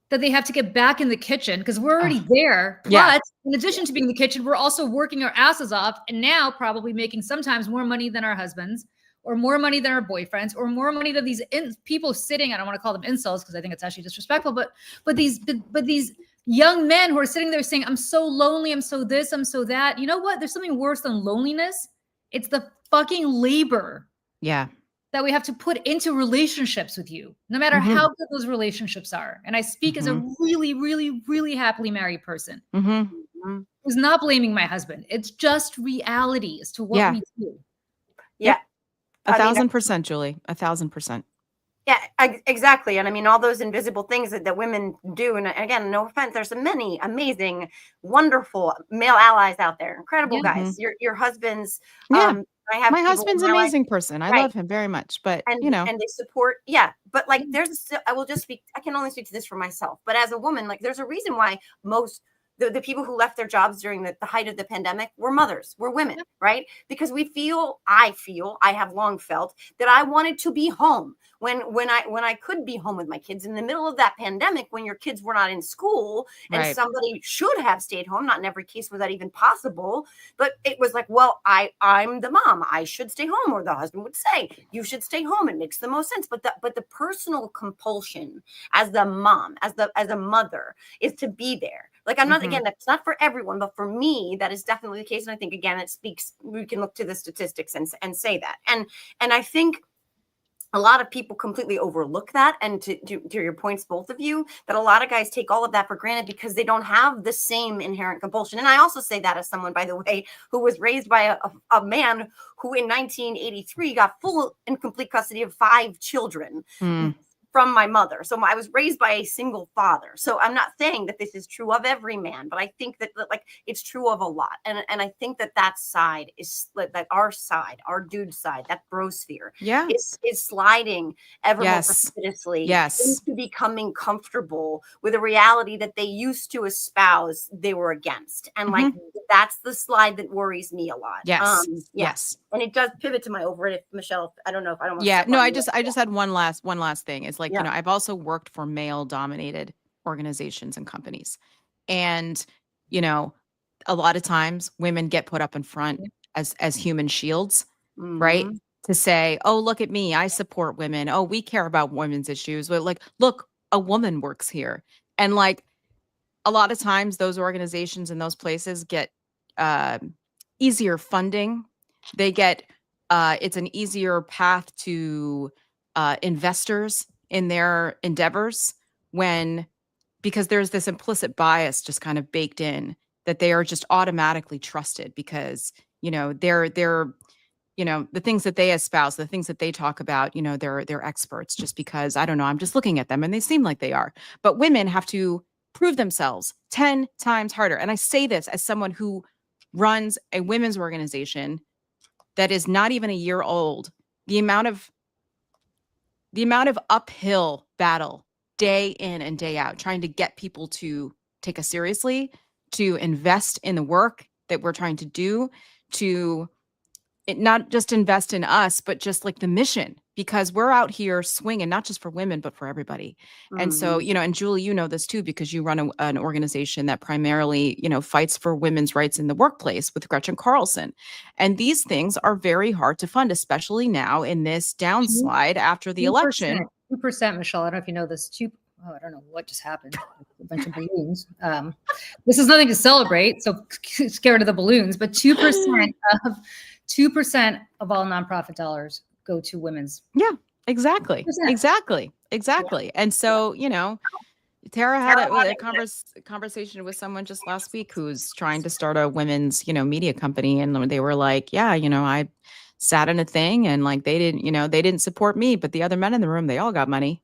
that they have to get back in the kitchen because we're already there. But in addition to being in the kitchen, we're also working our asses off and now probably making sometimes more money than our husbands or more money than our boyfriends or more money than these people sitting. I don't want to call them incels because I think it's actually disrespectful, but these young men who are sitting there saying, I'm so lonely. I'm so this, I'm so that. You know what? There's something worse than loneliness. It's the fucking labor. Yeah. That we have to put into relationships with you, no matter how good those relationships are. And I speak as a really, really, really happily married person. is not blaming my husband. It's just reality as to what Yeah. we do. Yeah. I mean, 1,000%, Julie. 1,000%. Yeah, exactly. And I mean, all those invisible things that women do. And again, no offense, there's many amazing, wonderful male allies out there, incredible Yeah. guys. Your husbands. Yeah. I have My people in husband's my an life- amazing person. I Right. love him very much, but and you know, and they support. Yeah, but like, I will just speak. I can only speak to this for myself. But as a woman, like, there's a reason why most. The people who left their jobs during the height of the pandemic were mothers, were women, right? Because I have long felt that I wanted to be home when I could be home with my kids in the middle of that pandemic, when your kids were not in school and Right. somebody should have stayed home. Not in every case was that even possible, but it was like, well, I'm the mom, I should stay home, or the husband would say, you should stay home. It makes the most sense. But the personal compulsion as the mom, as a mother, is to be there. Like, I'm not, Mhm. again, that's not for everyone, but for me, that is definitely the case. And I think, again, it speaks, we can look to the statistics and say that. And I think a lot of people completely overlook that. And to your points, both of you, that a lot of guys take all of that for granted because they don't have the same inherent compulsion. And I also say that as someone, by the way, who was raised by a man who in 1983 got full and complete custody of 5 children. Mm. From my mother. So I was raised by a single father. So I'm not saying that this is true of every man, but I think that like, it's true of a lot. And I think that side is that our side, our dude side, that brosphere Yeah. is sliding ever more Yes. precipitously Yes. into becoming comfortable with a reality that they used to espouse they were against. And like, that's the slide that worries me a lot. Yes. Yeah. Yes. And it does pivot to my overhead. If Michelle, I don't know if I don't want to Yeah. step No, on I you. just had one last thing. It's like, Yeah. you know, I've also worked for male dominated organizations and companies. And, you know, a lot of times women get put up in front as human shields, right? Mhm. To say, oh, look at me, I support women. Oh, we care about women's issues. But like, look, a woman works here. And like, a lot of times those organizations and those places get easier funding. They get it's an easier path to investors in their endeavors because there's this implicit bias just kind of baked in that they are just automatically trusted because, you know, they're you know, the things that they espouse, the things that they talk about, you know, they're experts just because, I don't know, I'm just looking at them and they seem like they are. But women have to prove themselves 10 times harder. And I say this as someone who runs a women's organization that is not even a year old. The amount of uphill battle day in and day out, trying to get people to take us seriously, to invest in the work that we're trying to do, to not just invest in us, but just like the mission, because we're out here swinging, not just for women, but for everybody. And so, Mhm. you know, and Julie, you know this too, because you run an organization that primarily, you know, fights for women's rights in the workplace with Gretchen Carlson. And these things are very hard to fund, especially now in this downslide after the election. 2%, Michelle. I don't know if you know this. I don't know what just happened. A bunch of balloons. This is nothing to celebrate, so scared of the balloons. But 2% of all nonprofit dollars go to women's. Yeah, exactly. 2%. Exactly. And so, you know, Tara had a conversation with someone just last week who's trying to start a women's, you know, media company. And they were like, yeah, you know, I sat in a thing and like, they didn't support me, but the other men in the room, they all got money.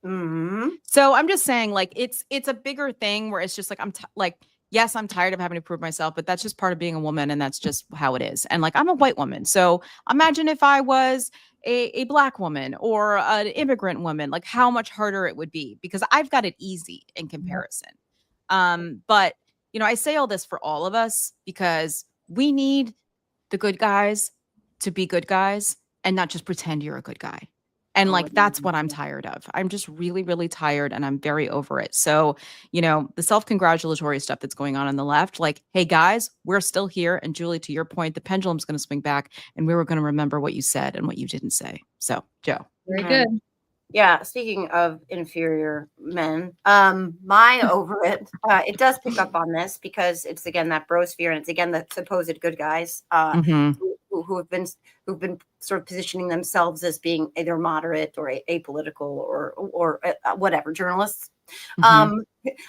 Mhm. So I'm just saying, like, it's a bigger thing where it's just like, yes, I'm tired of having to prove myself, but that's just part of being a woman. And that's just how it is. And like, I'm a white woman. So imagine if I was a Black woman or an immigrant woman, like how much harder it would be, because I've got it easy in comparison. But, you know, I say all this for all of us because we need the good guys to be good guys and not just pretend you're a good guy. And like, that's what I'm tired of. I'm just really, really tired and I'm very over it. So, you know, the self-congratulatory stuff that's going on the left, like, hey guys, we're still here. And Julie, to your point, the pendulum's going to swing back and we were going to remember what you said and what you didn't say. So, Joe. Very good. Yeah, speaking of inferior men, my over it does pick up on this because it's again that brosphere and it's again the supposed good guys. Mhm. who've been sort of positioning themselves as being either moderate or apolitical or whatever journalists. Mhm.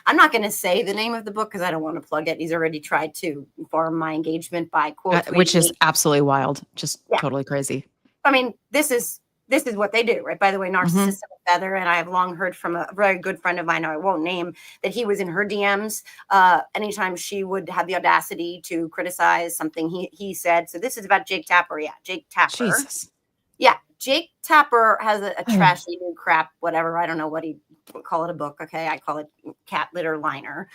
I'm not going to say the name of the book because I don't want to plug it. He's already tried to farm my engagement by quote Which tweeting is me. absolutely wild. Just Yeah. totally crazy. I mean, this is what they do, right? By the way, Mm-hmm. Narcissist of a Feather, and I have long heard from a very good friend of mine, who I won't name, that he was in her DMs anytime she would have the audacity to criticize something he said. So this is about Jake Tapper. Yeah, Jake Tapper. Jesus. Yeah, Jake Tapper has a trashy new crap, whatever. I don't know what he call it, a book. Okay, I call it cat litter liner.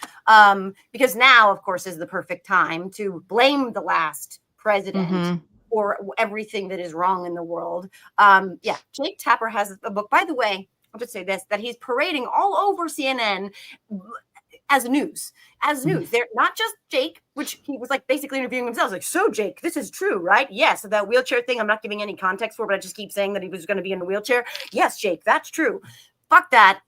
Because now, of course, is the perfect time to blame the last president. Mhm. Or everything that is wrong in the world. Yeah, Jake Tapper has a book. By the way, I'll just say this, that he's parading all over CNN as news. They're not just Jake, which he was like basically interviewing himself. Like, so Jake, this is true, right? Yes. So that wheelchair thing, I'm not giving any context for, but I just keep saying that he was going to be in a wheelchair. Yes, Jake, that's true. Fuck that.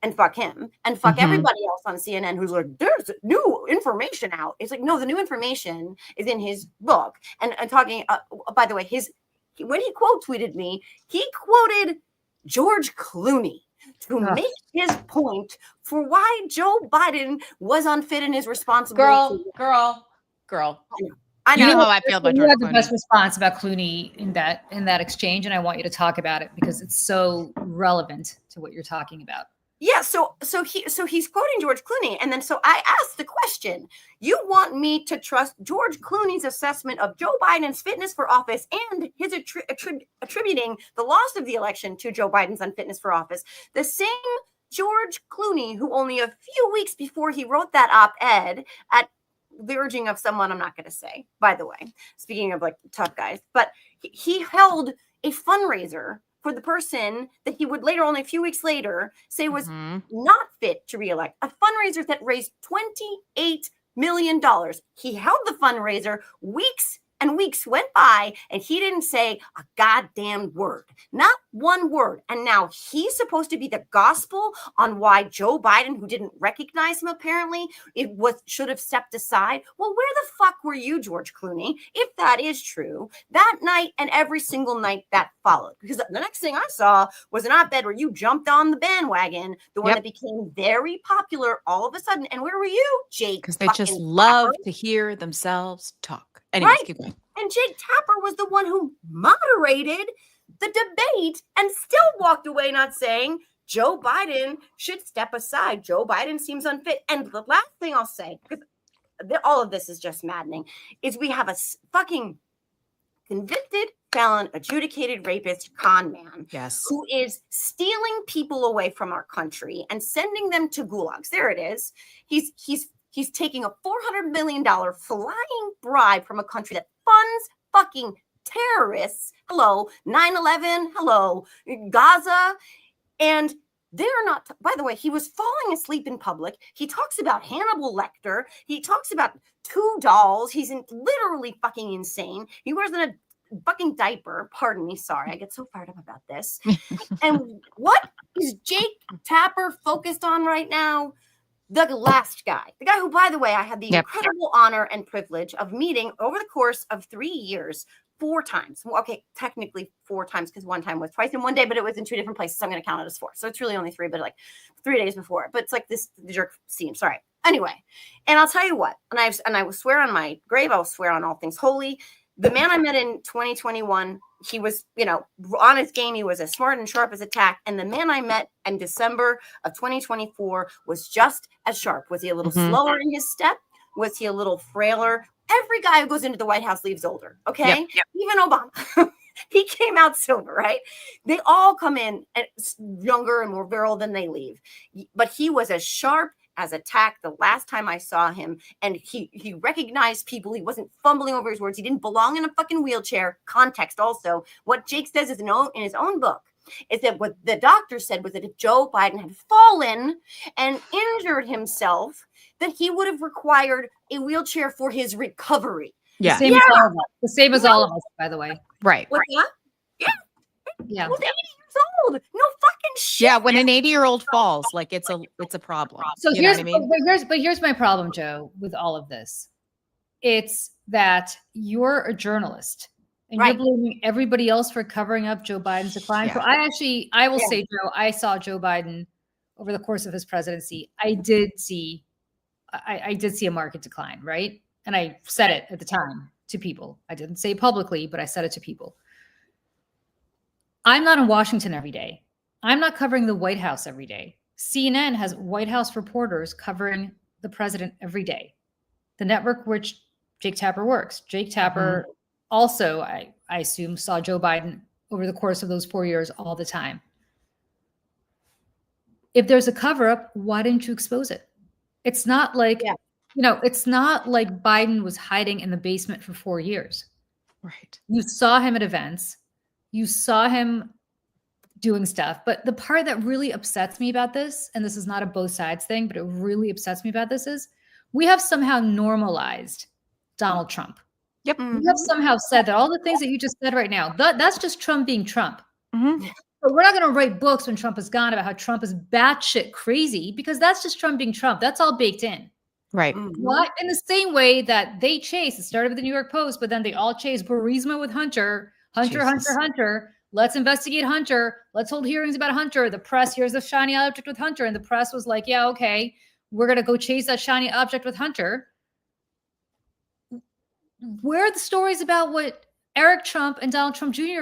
And fuck him and fuck everybody else on CNN who's like, there's new information out. It's like, no, the new information is in his book. And talking, by the way, when he quote tweeted me, he quoted George Clooney to make his point for why Joe Biden was unfit and is responsible. Girl. I You know. know how I feel about You George had the Clooney. best response about Clooney in that exchange, and I want you to talk about it because it's so relevant to what you're talking about. Yeah, so he's quoting George Clooney, and then so I asked the question: you want me to trust George Clooney's assessment of Joe Biden's fitness for office and his attributing the loss of the election to Joe Biden's unfitness for office? The same George Clooney who only a few weeks before he wrote that op-ed at the urging of someone I'm not going to say, by the way, speaking of like tough guys, but he held a fundraiser for the person that he would later, only a few weeks later, say was not fit to reelect. A fundraiser that raised $28 million. He held the fundraiser. Weeks and weeks went by and he didn't say a goddamn word, not one word. And now he's supposed to be the gospel on why Joe Biden, who didn't recognize him apparently, should have stepped aside. Well, where the fuck were you, George Clooney, if that is true, that night and every single night that followed? Because the next thing I saw was an op-ed where you jumped on the bandwagon, the one that became very popular all of a sudden. And where were you, Jake? Because they just love to hear themselves talk. Anyways, keep going. And Jake Tapper was the one who moderated the debate and still walked away not saying Joe Biden should step aside. Joe Biden seems unfit. And the last thing I'll say, because all of this is just maddening, is we have a fucking convicted felon, adjudicated rapist, con man, who is stealing people away from our country and sending them to gulags. There it is. He's taking a $400 million flying bribe from a country that funds fucking terrorists. Hello, 9/11. Hello, Gaza. And they're not, by the way, he was falling asleep in public. He talks about Hannibal Lecter. He talks about 2 dolls. He's literally fucking insane. He wears a fucking diaper. Pardon me. Sorry. I get so fired up about this. And what is Jake Tapper focused on right now? The last guy, the guy who, by the way, I had the incredible honor and privilege of meeting over the course of 3 years, 4 times. Well, okay, technically 4 times because one time was twice in one day, but it was in 2 different places. So I'm going to count it as 4. So it's really only 3, but like 3 days before. But it's like this jerk scene. Sorry. Anyway, and I'll tell you what, and I will swear on my grave, I will swear on all things holy. The man I met in 2021, he was, on his game. He was as smart and sharp as a tack. And the man I met in December of 2024 was just as sharp. Was he a little slower in his step? Was he a little frailer? Every guy who goes into the White House leaves older. Okay. Even Obama. He came out silver, right? They all come in younger and more virile than they leave. But he was as sharp as a tack the last time I saw him, and he recognized people. He wasn't fumbling over his words. He didn't belong in a fucking wheelchair. Context also. What Jake says is in his own book is that what the doctor said was that if Joe Biden had fallen and injured himself, that he would have required a wheelchair for his recovery. Yeah. Same as all of us. The same as all of us, by the way. Right. What's that? Yeah. Well, 80 years old. No fucking shit. Yeah, when an 80-year-old falls, like it's a problem. So You know here's, what I mean? but here's my problem, Joe, with all of this. It's that you're a journalist And Right. you're blaming everybody else for covering up Joe Biden's decline. So Yeah. I will Yeah. say, Joe, I saw Joe Biden over the course of his presidency. I did see a market decline, right? And I said it at the time to people. I didn't say it publicly, but I said it to people. I'm not in Washington every day. I'm not covering the White House every day. CNN has White House reporters covering the president every day. The network which Jake Tapper works. Jake Tapper also, I assume, saw Joe Biden over the course of those 4 years all the time. If there's a cover up, why didn't you expose it? It's not like, it's not like Biden was hiding in the basement for 4 years. Right. You saw him at events. You saw him doing stuff. But the part that really upsets me about this, and this is not a both sides thing, but it really upsets me about this is we have somehow normalized Donald Trump. Yep. We have somehow said that all the things that you just said right now, that's just Trump being Trump. Mm-hmm. But we're not going to write books when Trump is gone about how Trump is batshit crazy because that's just Trump being Trump. That's all baked in. Right. What? In the same way that they chased, it started with the New York Post, but then they all chased Burisma with Hunter. Hunter. Let's investigate Hunter. Let's hold hearings about Hunter. The press, here's a shiny object with Hunter. And the press was like, yeah, okay, we're going to go chase that shiny object with Hunter. Where are the stories about what Eric Trump and Donald Trump Jr.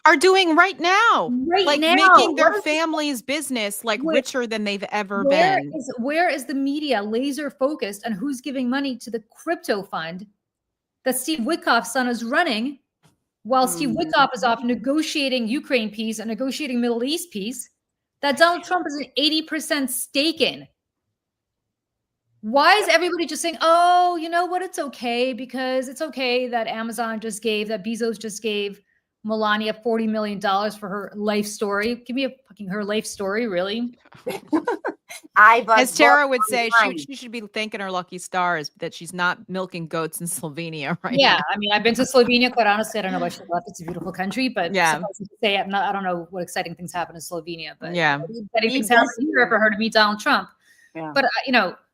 are doing right now, right now, making their family's business richer than they've ever been. Where is the media laser focused on who's giving money to the crypto fund that Steve Witkoff's son is running while Steve Witkoff is off negotiating Ukraine peace and negotiating Middle East peace that Donald Trump is an 80% stake in? Why is everybody just saying, oh, you know what? It's okay because it's okay that Bezos just gave Melania $40 million for her life story. Give me her life story, really? As Tara would say, she should be thanking her lucky stars that she's not milking goats in Slovenia right now. Yeah, I mean, I've been to Slovenia. Quite honestly, I don't know why she left. It's a beautiful country, but yeah, I don't know what exciting things happen in Slovenia, but yeah, exciting things happen here for her to meet Donald Trump. Yeah. But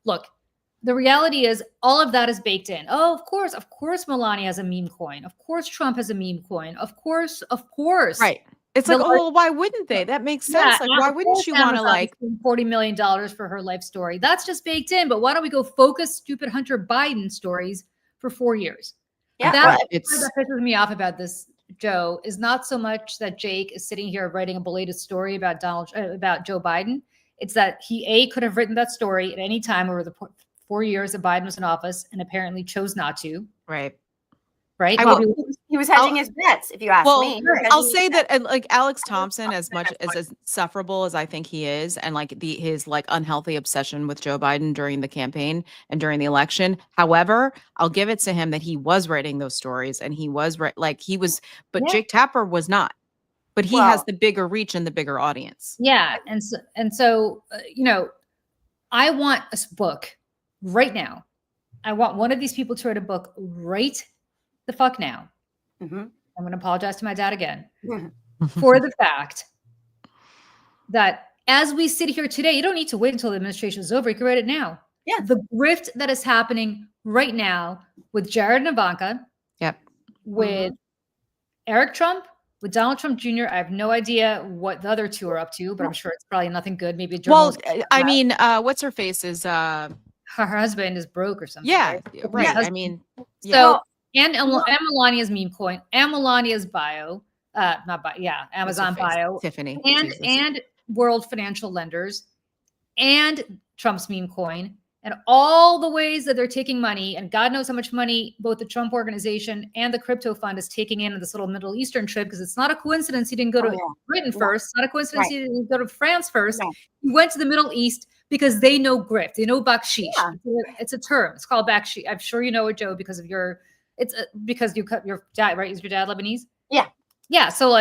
look. The reality is all of that is baked in. Oh, of course, Melania has a meme coin. Of course, Trump has a meme coin. Of course. Right. It's why wouldn't they? That makes sense. Why wouldn't you want to $40 million for her life story? That's just baked in. But why don't we go focus stupid Hunter Biden stories for 4 years? Yeah, that pisses me off about this, Joe, is not so much that Jake is sitting here writing a belated story about Joe Biden. It's that he could have written that story at any time over the 4 years that Biden was in office and apparently chose not to. Right. Right. He was hedging his bets, if you ask me. I'll say that Alex Thompson, as much as insufferable as I think he is, and his unhealthy obsession with Joe Biden during the campaign and during the election. However, I'll give it to him that he was writing those stories and he was Jake Tapper was not. But he has the bigger reach and the bigger audience. Yeah. And so I want a book right now. I want one of these people to write a book right the fuck now. Mm-hmm. I'm going to apologize to my dad again for the fact that as we sit here today, you don't need to wait until the administration is over. You can write it now. Yeah. The grift that is happening right now with Jared and Ivanka, with Eric Trump, with Donald Trump Jr. I have no idea what the other two are up to, but I'm sure it's probably nothing good. Maybe a journalist. Well, I mean, what's her face is her husband is broke or something. Yeah, right. I mean, so and Melania's meme coin, and Melania's bio, Amazon bio, Tiffany, and World Financial Lenders, and Trump's meme coin, and all the ways that they're taking money, and God knows how much money both the Trump organization and the crypto fund is taking in this little Middle Eastern trip, because it's not a coincidence he didn't go to Britain first. It's not a coincidence he didn't go to France first. He went to the Middle East because they know grift. They know bakshish. It's a term. It's called bakshish. I'm sure you know it, Joe, because of because you cut your dad, right? Is your dad Lebanese? Yeah. Yeah. So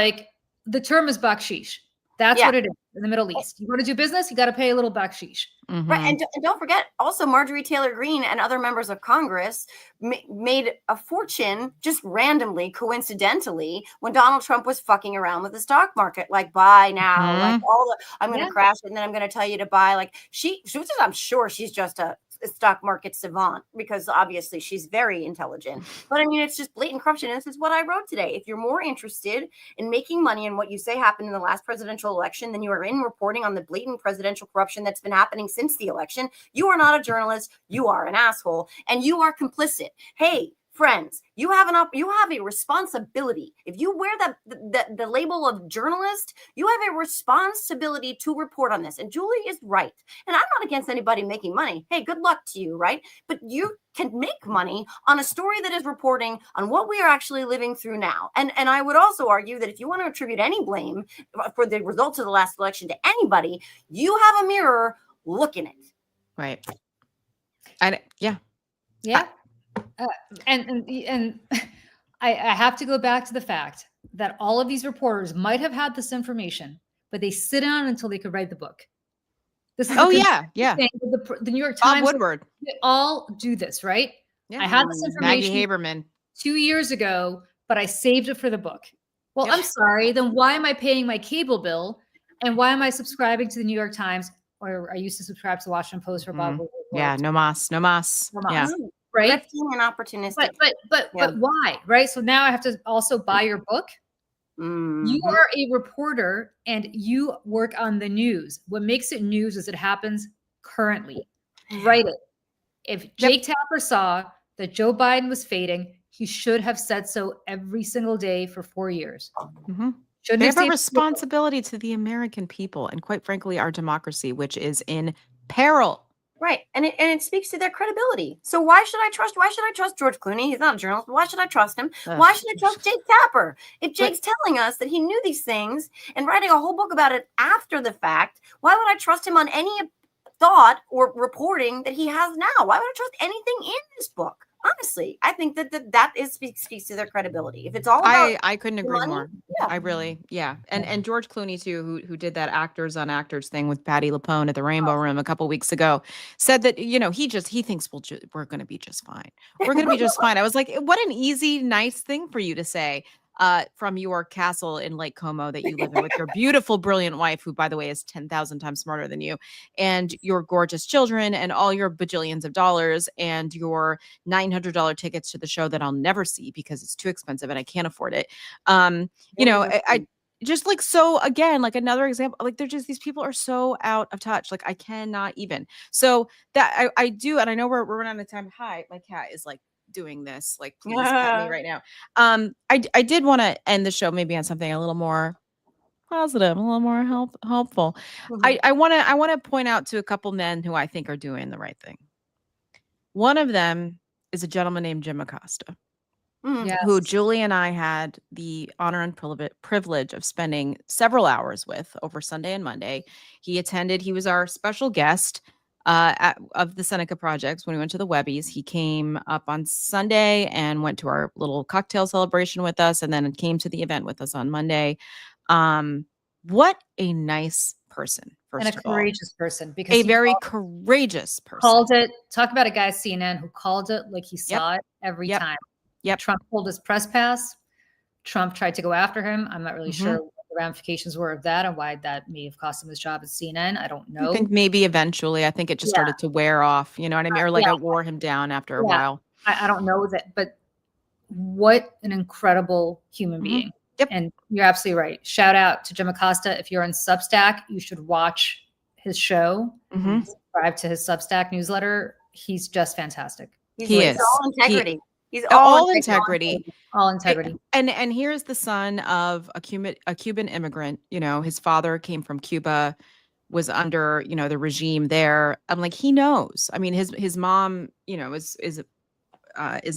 the term is bakshish. That's what it is in the Middle East. You want to do business, you got to pay a little bakshish. Mm-hmm. Right. And don't forget, also Marjorie Taylor Greene and other members of Congress made a fortune just randomly, coincidentally, when Donald Trump was fucking around with the stock market. Buy now, I'm going to crash it, and then I'm going to tell you to buy. She was just, I'm sure she's just a stock market savant because obviously she's very intelligent. But I mean, it's just blatant corruption. And this is what I wrote today. If you're more interested in making money and what you say happened in the last presidential election than you are in reporting on the blatant presidential corruption that's been happening since the election, you are not a journalist. You are an asshole and you are complicit. Hey, friends, you have a responsibility. If you wear the label of journalist, you have a responsibility to report on this. And Julie is right. And I'm not against anybody making money. Hey, good luck to you, right? But you can make money on a story that is reporting on what we are actually living through now. And I would also argue that if you want to attribute any blame for the results of the last election to anybody, you have a mirror, look in it. Right. And yeah. Yeah. And I have to go back to the fact that all of these reporters might have had this information, but they sit down until they could write the book. This is Oh yeah. Yeah. the New York Bob Times. Woodward. They all do this, right? Yeah. I had this Maggie information Haberman. 2 years ago, but I saved it for the book. Well, Yep. I'm sorry. Then why am I paying my cable bill? And why am I subscribing to the New York Times? Or I used to subscribe to the Washington Post for Bob Woodward. Yeah. No mas. No mas. No mas. Yeah. Right. Risking and opportunistic. But why? Right. So now I have to also buy your book. Mhm. You are a reporter and you work on the news. What makes it news is it happens currently. Write it. If Jake Tapper saw that Joe Biden was fading, he should have said so every single day for 4 years. Mm-hmm. Shouldn't They have a stayed- responsibility to the American people and, quite frankly, our democracy, which is in peril. Right. And it speaks to their credibility. So why should I trust George Clooney? He's not a journalist. Why should I trust him? Why should I trust Jake Tapper? If Jake's telling us that he knew these things and writing a whole book about it after the fact, why would I trust him on any thought or reporting that he has now? Why would I trust anything in this book? Honestly, I think that speaks to their credibility. If it's all about I couldn't agree money, more. yeah. I really, yeah. And George Clooney too, who did that actors on actors thing with Patty LuPone at the Rainbow Room a couple weeks ago, said that, you know, he thinks we're going to be just fine. We're going to be just fine. I was like, what an easy, nice thing for you to say from your castle in Lake Como that you live in with your beautiful, brilliant wife, who, by the way, is 10,000 times smarter than you, and your gorgeous children and all your bajillions of dollars and your $900 tickets to the show that I'll never see because it's too expensive and I can't afford it. You know, I just like, so again, like another example, like they're just, these people are so out of touch. Like I cannot even, so that I do. And I know we're running out of time. Hi, my cat is like doing this, like please pet me right now. I did want to end the show maybe on something a little more positive, a little more helpful. Mhm. I want to point out to a couple men who I think are doing the right thing. One of them is a gentleman named Jim Acosta, Mhm. who Julie and I had the honor and privilege of spending several hours with over Sunday and Monday. He was our special guest of the Seneca Projects when we went to the Webbies. He came up on Sunday and went to our little cocktail celebration with us, and then came to the event with us on Monday. What a nice person, first and a of all. courageous person, because A he very courageous person. called it. Talk about a guy at CNN who called it like he saw it every Yep. time. Yep. Trump pulled his press pass. Trump tried to go after him. I'm not really Mm-hmm. sure what the ramifications were of that and why that may have cost him his job at CNN. I don't know. I think maybe eventually, I think it just started to wear off. You know what I mean? Or like Yeah. it wore him down after a Yeah. while. I don't know that, but what an incredible human Mhm. being. Yep. And you're absolutely right. Shout out to Jim Acosta. If you're on Substack, you should watch his show. Mhm. Subscribe to his Substack newsletter. He's just fantastic. He's all integrity. He's all integrity. All integrity. And here's the son of a Cuban immigrant. You know, his father came from Cuba, was under, you know, the regime there. I'm like, he knows. I mean, his mom, you know, is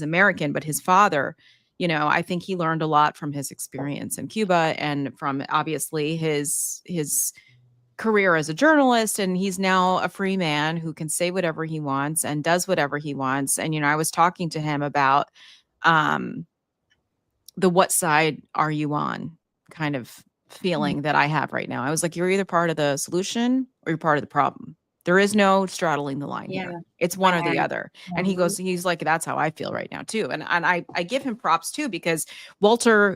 American, but his father, you know, I think he learned a lot from his experience in Cuba and from obviously his career as a journalist. And he's now a free man who can say whatever he wants and does whatever he wants. And, you know, I was talking to him about the what side are you on kind of feeling that I have right now. I was like, you're either part of the solution or you're part of the problem. There is no straddling the line Yeah. here. It's one or the Yeah. other. And he's like, that's how I feel right now too. And I give him props too, because Walton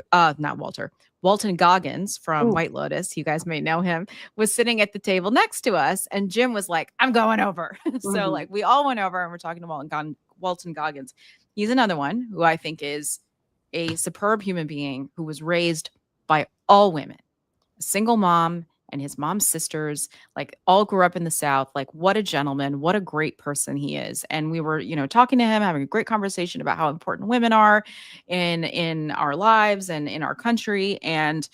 Goggins from Ooh. White Lotus, you guys may know him, was sitting at the table next to us, and Jim was like, I'm going over. So Mhm. like we all went over and we're talking to Walton Goggins. He's another one who I think is a superb human being who was raised by all women, a single mom and his mom's sisters, like all grew up in the South. Like, what a gentleman, what a great person he is. And we were, talking to him, having a great conversation about how important women are in our lives and in our country. And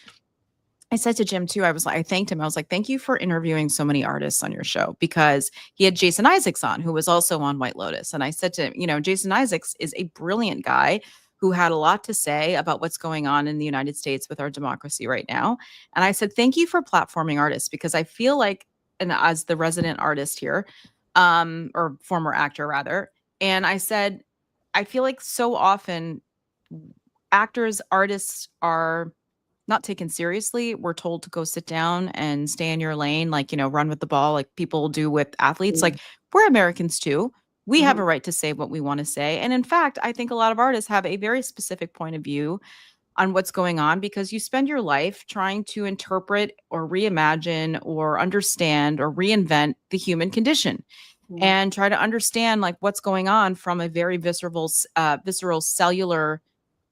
I said to Jim too, I thanked him. I was like, thank you for interviewing so many artists on your show, because he had Jason Isaacs on, who was also on White Lotus. And I said to him, Jason Isaacs is a brilliant guy who had a lot to say about what's going on in the United States with our democracy right now. And I said, thank you for platforming artists, because I feel like, and as the resident artist here, or former actor rather, and I said, I feel like so often actors, artists are not taken seriously. We're told to go sit down and stay in your lane, like, run with the ball, like people do with athletes. Like, we're Americans too. We have a right to say what we want to say. And in fact, I think a lot of artists have a very specific point of view on what's going on, because you spend your life trying to interpret or reimagine or understand or reinvent the human condition and try to understand like what's going on from a very visceral cellular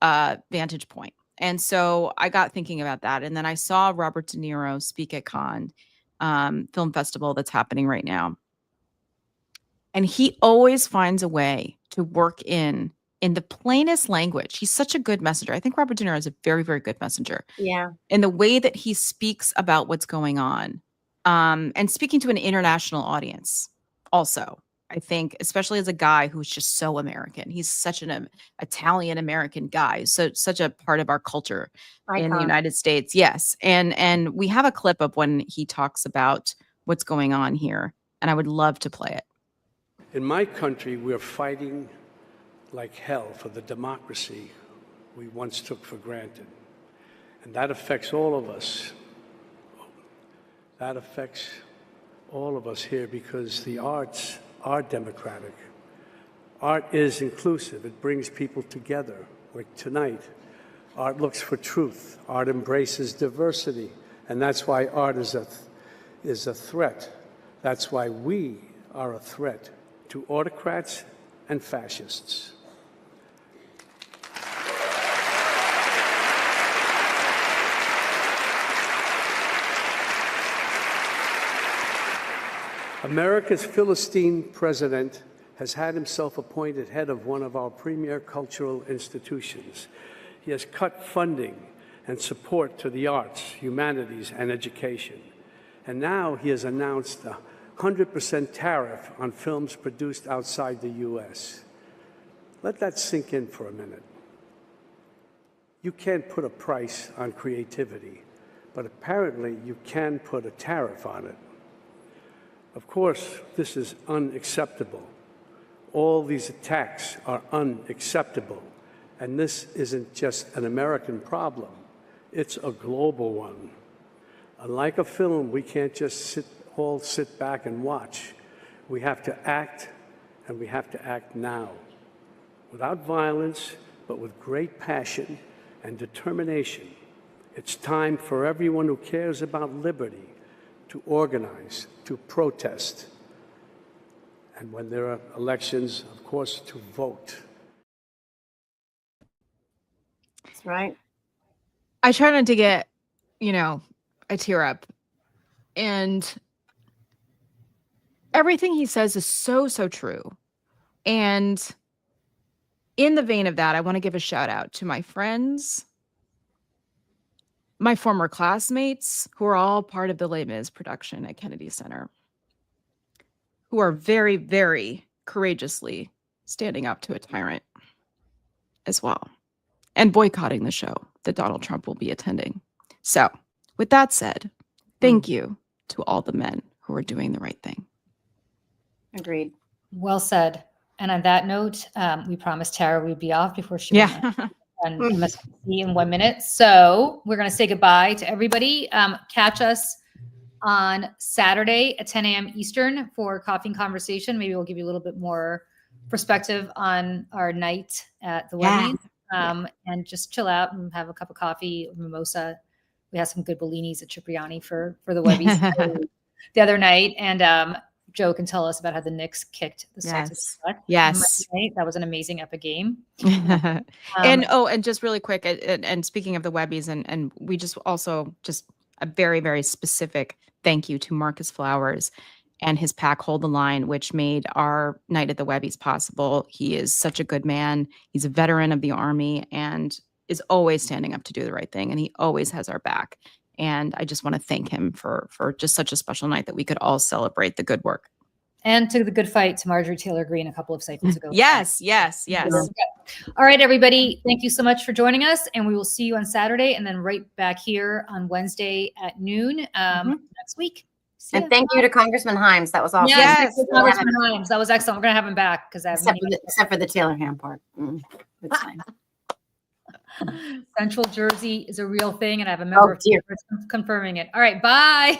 vantage point. And so I got thinking about that. And then I saw Robert De Niro speak at Cannes Film Festival that's happening right now. And he always finds a way to work in the plainest language. He's such a good messenger. I think Robert De Niro is a very, very good messenger. Yeah. In the way that he speaks about what's going on, and speaking to an international audience also. I think, especially as a guy who's just so American. He's such an Italian American guy, so such a part of our culture in the United States. Yes. And we have a clip of when he talks about what's going on here, and I would love to play it. In my country, we're fighting like hell for the democracy we once took for granted. And that affects all of us. That affects all of us here, because the arts are democratic. Art is inclusive. It brings people together. Like tonight, art looks for truth. Art embraces diversity. And that's why art is a threat. That's why we are a threat to autocrats and fascists. America's Philistine president has had himself appointed head of one of our premier cultural institutions. He has cut funding and support to the arts, humanities, and education. And now he has announced a 100% tariff on films produced outside the U.S. Let that sink in for a minute. You can't put a price on creativity, but apparently you can put a tariff on it. Of course, this is unacceptable. All these attacks are unacceptable. And this isn't just an American problem. It's a global one. Unlike a film, we can't just all sit back and watch. We have to act, and we have to act now. Without violence, but with great passion and determination. It's time for everyone who cares about liberty to organize, to protest, and when there are elections, of course, to vote. That's right. I try not to get, I tear up. And everything he says is so, so true. And in the vein of that, I want to give a shout out to my friends, my former classmates, who are all part of the Les Mis production at Kennedy Center, who are very, very courageously standing up to a tyrant as well, and boycotting the show that Donald Trump will be attending. So with that said, thank you to all the men who are doing the right thing. Agreed. Well said. And on that note, we promised Tara we'd be off before she went on MSNBC in 1 minute. So we're going to say goodbye to everybody. Catch us on Saturday at 10 a.m. Eastern for Coffee and Conversation. Maybe we'll give you a little bit more perspective on our night at the Webbies, and just chill out and have a cup of coffee, mimosa. We had some good Bellinis at Cipriani for the Webbies the other night, and Joe can tell us about how the Knicks kicked the Celtics. Yes. That was an amazing epic game. And just really quick, and speaking of the Webbies, and we just also just a very, very specific thank you to Marcus Flowers and his PAC Hold the Line, which made our night at the Webbies possible. He is such a good man. He's a veteran of the Army and is always standing up to do the right thing. And he always has our back. And I just want to thank him for just such a special night that we could all celebrate the good work. And to the good fight to Marjorie Taylor Greene a couple of cycles ago. Yes. All right, everybody. Thank you so much for joining us. And we will see you on Saturday and then right back here on Wednesday at noon next week. See And ya. thank you to Congressman Himes. That was awesome. Yes, Yes. thank you, Congressman Himes. That was excellent. We're going to have him back because I have Except for the Taylor Ham part. It's fine. Central Jersey is a real thing, and I have a member of dear. Congress confirming it. All right, bye.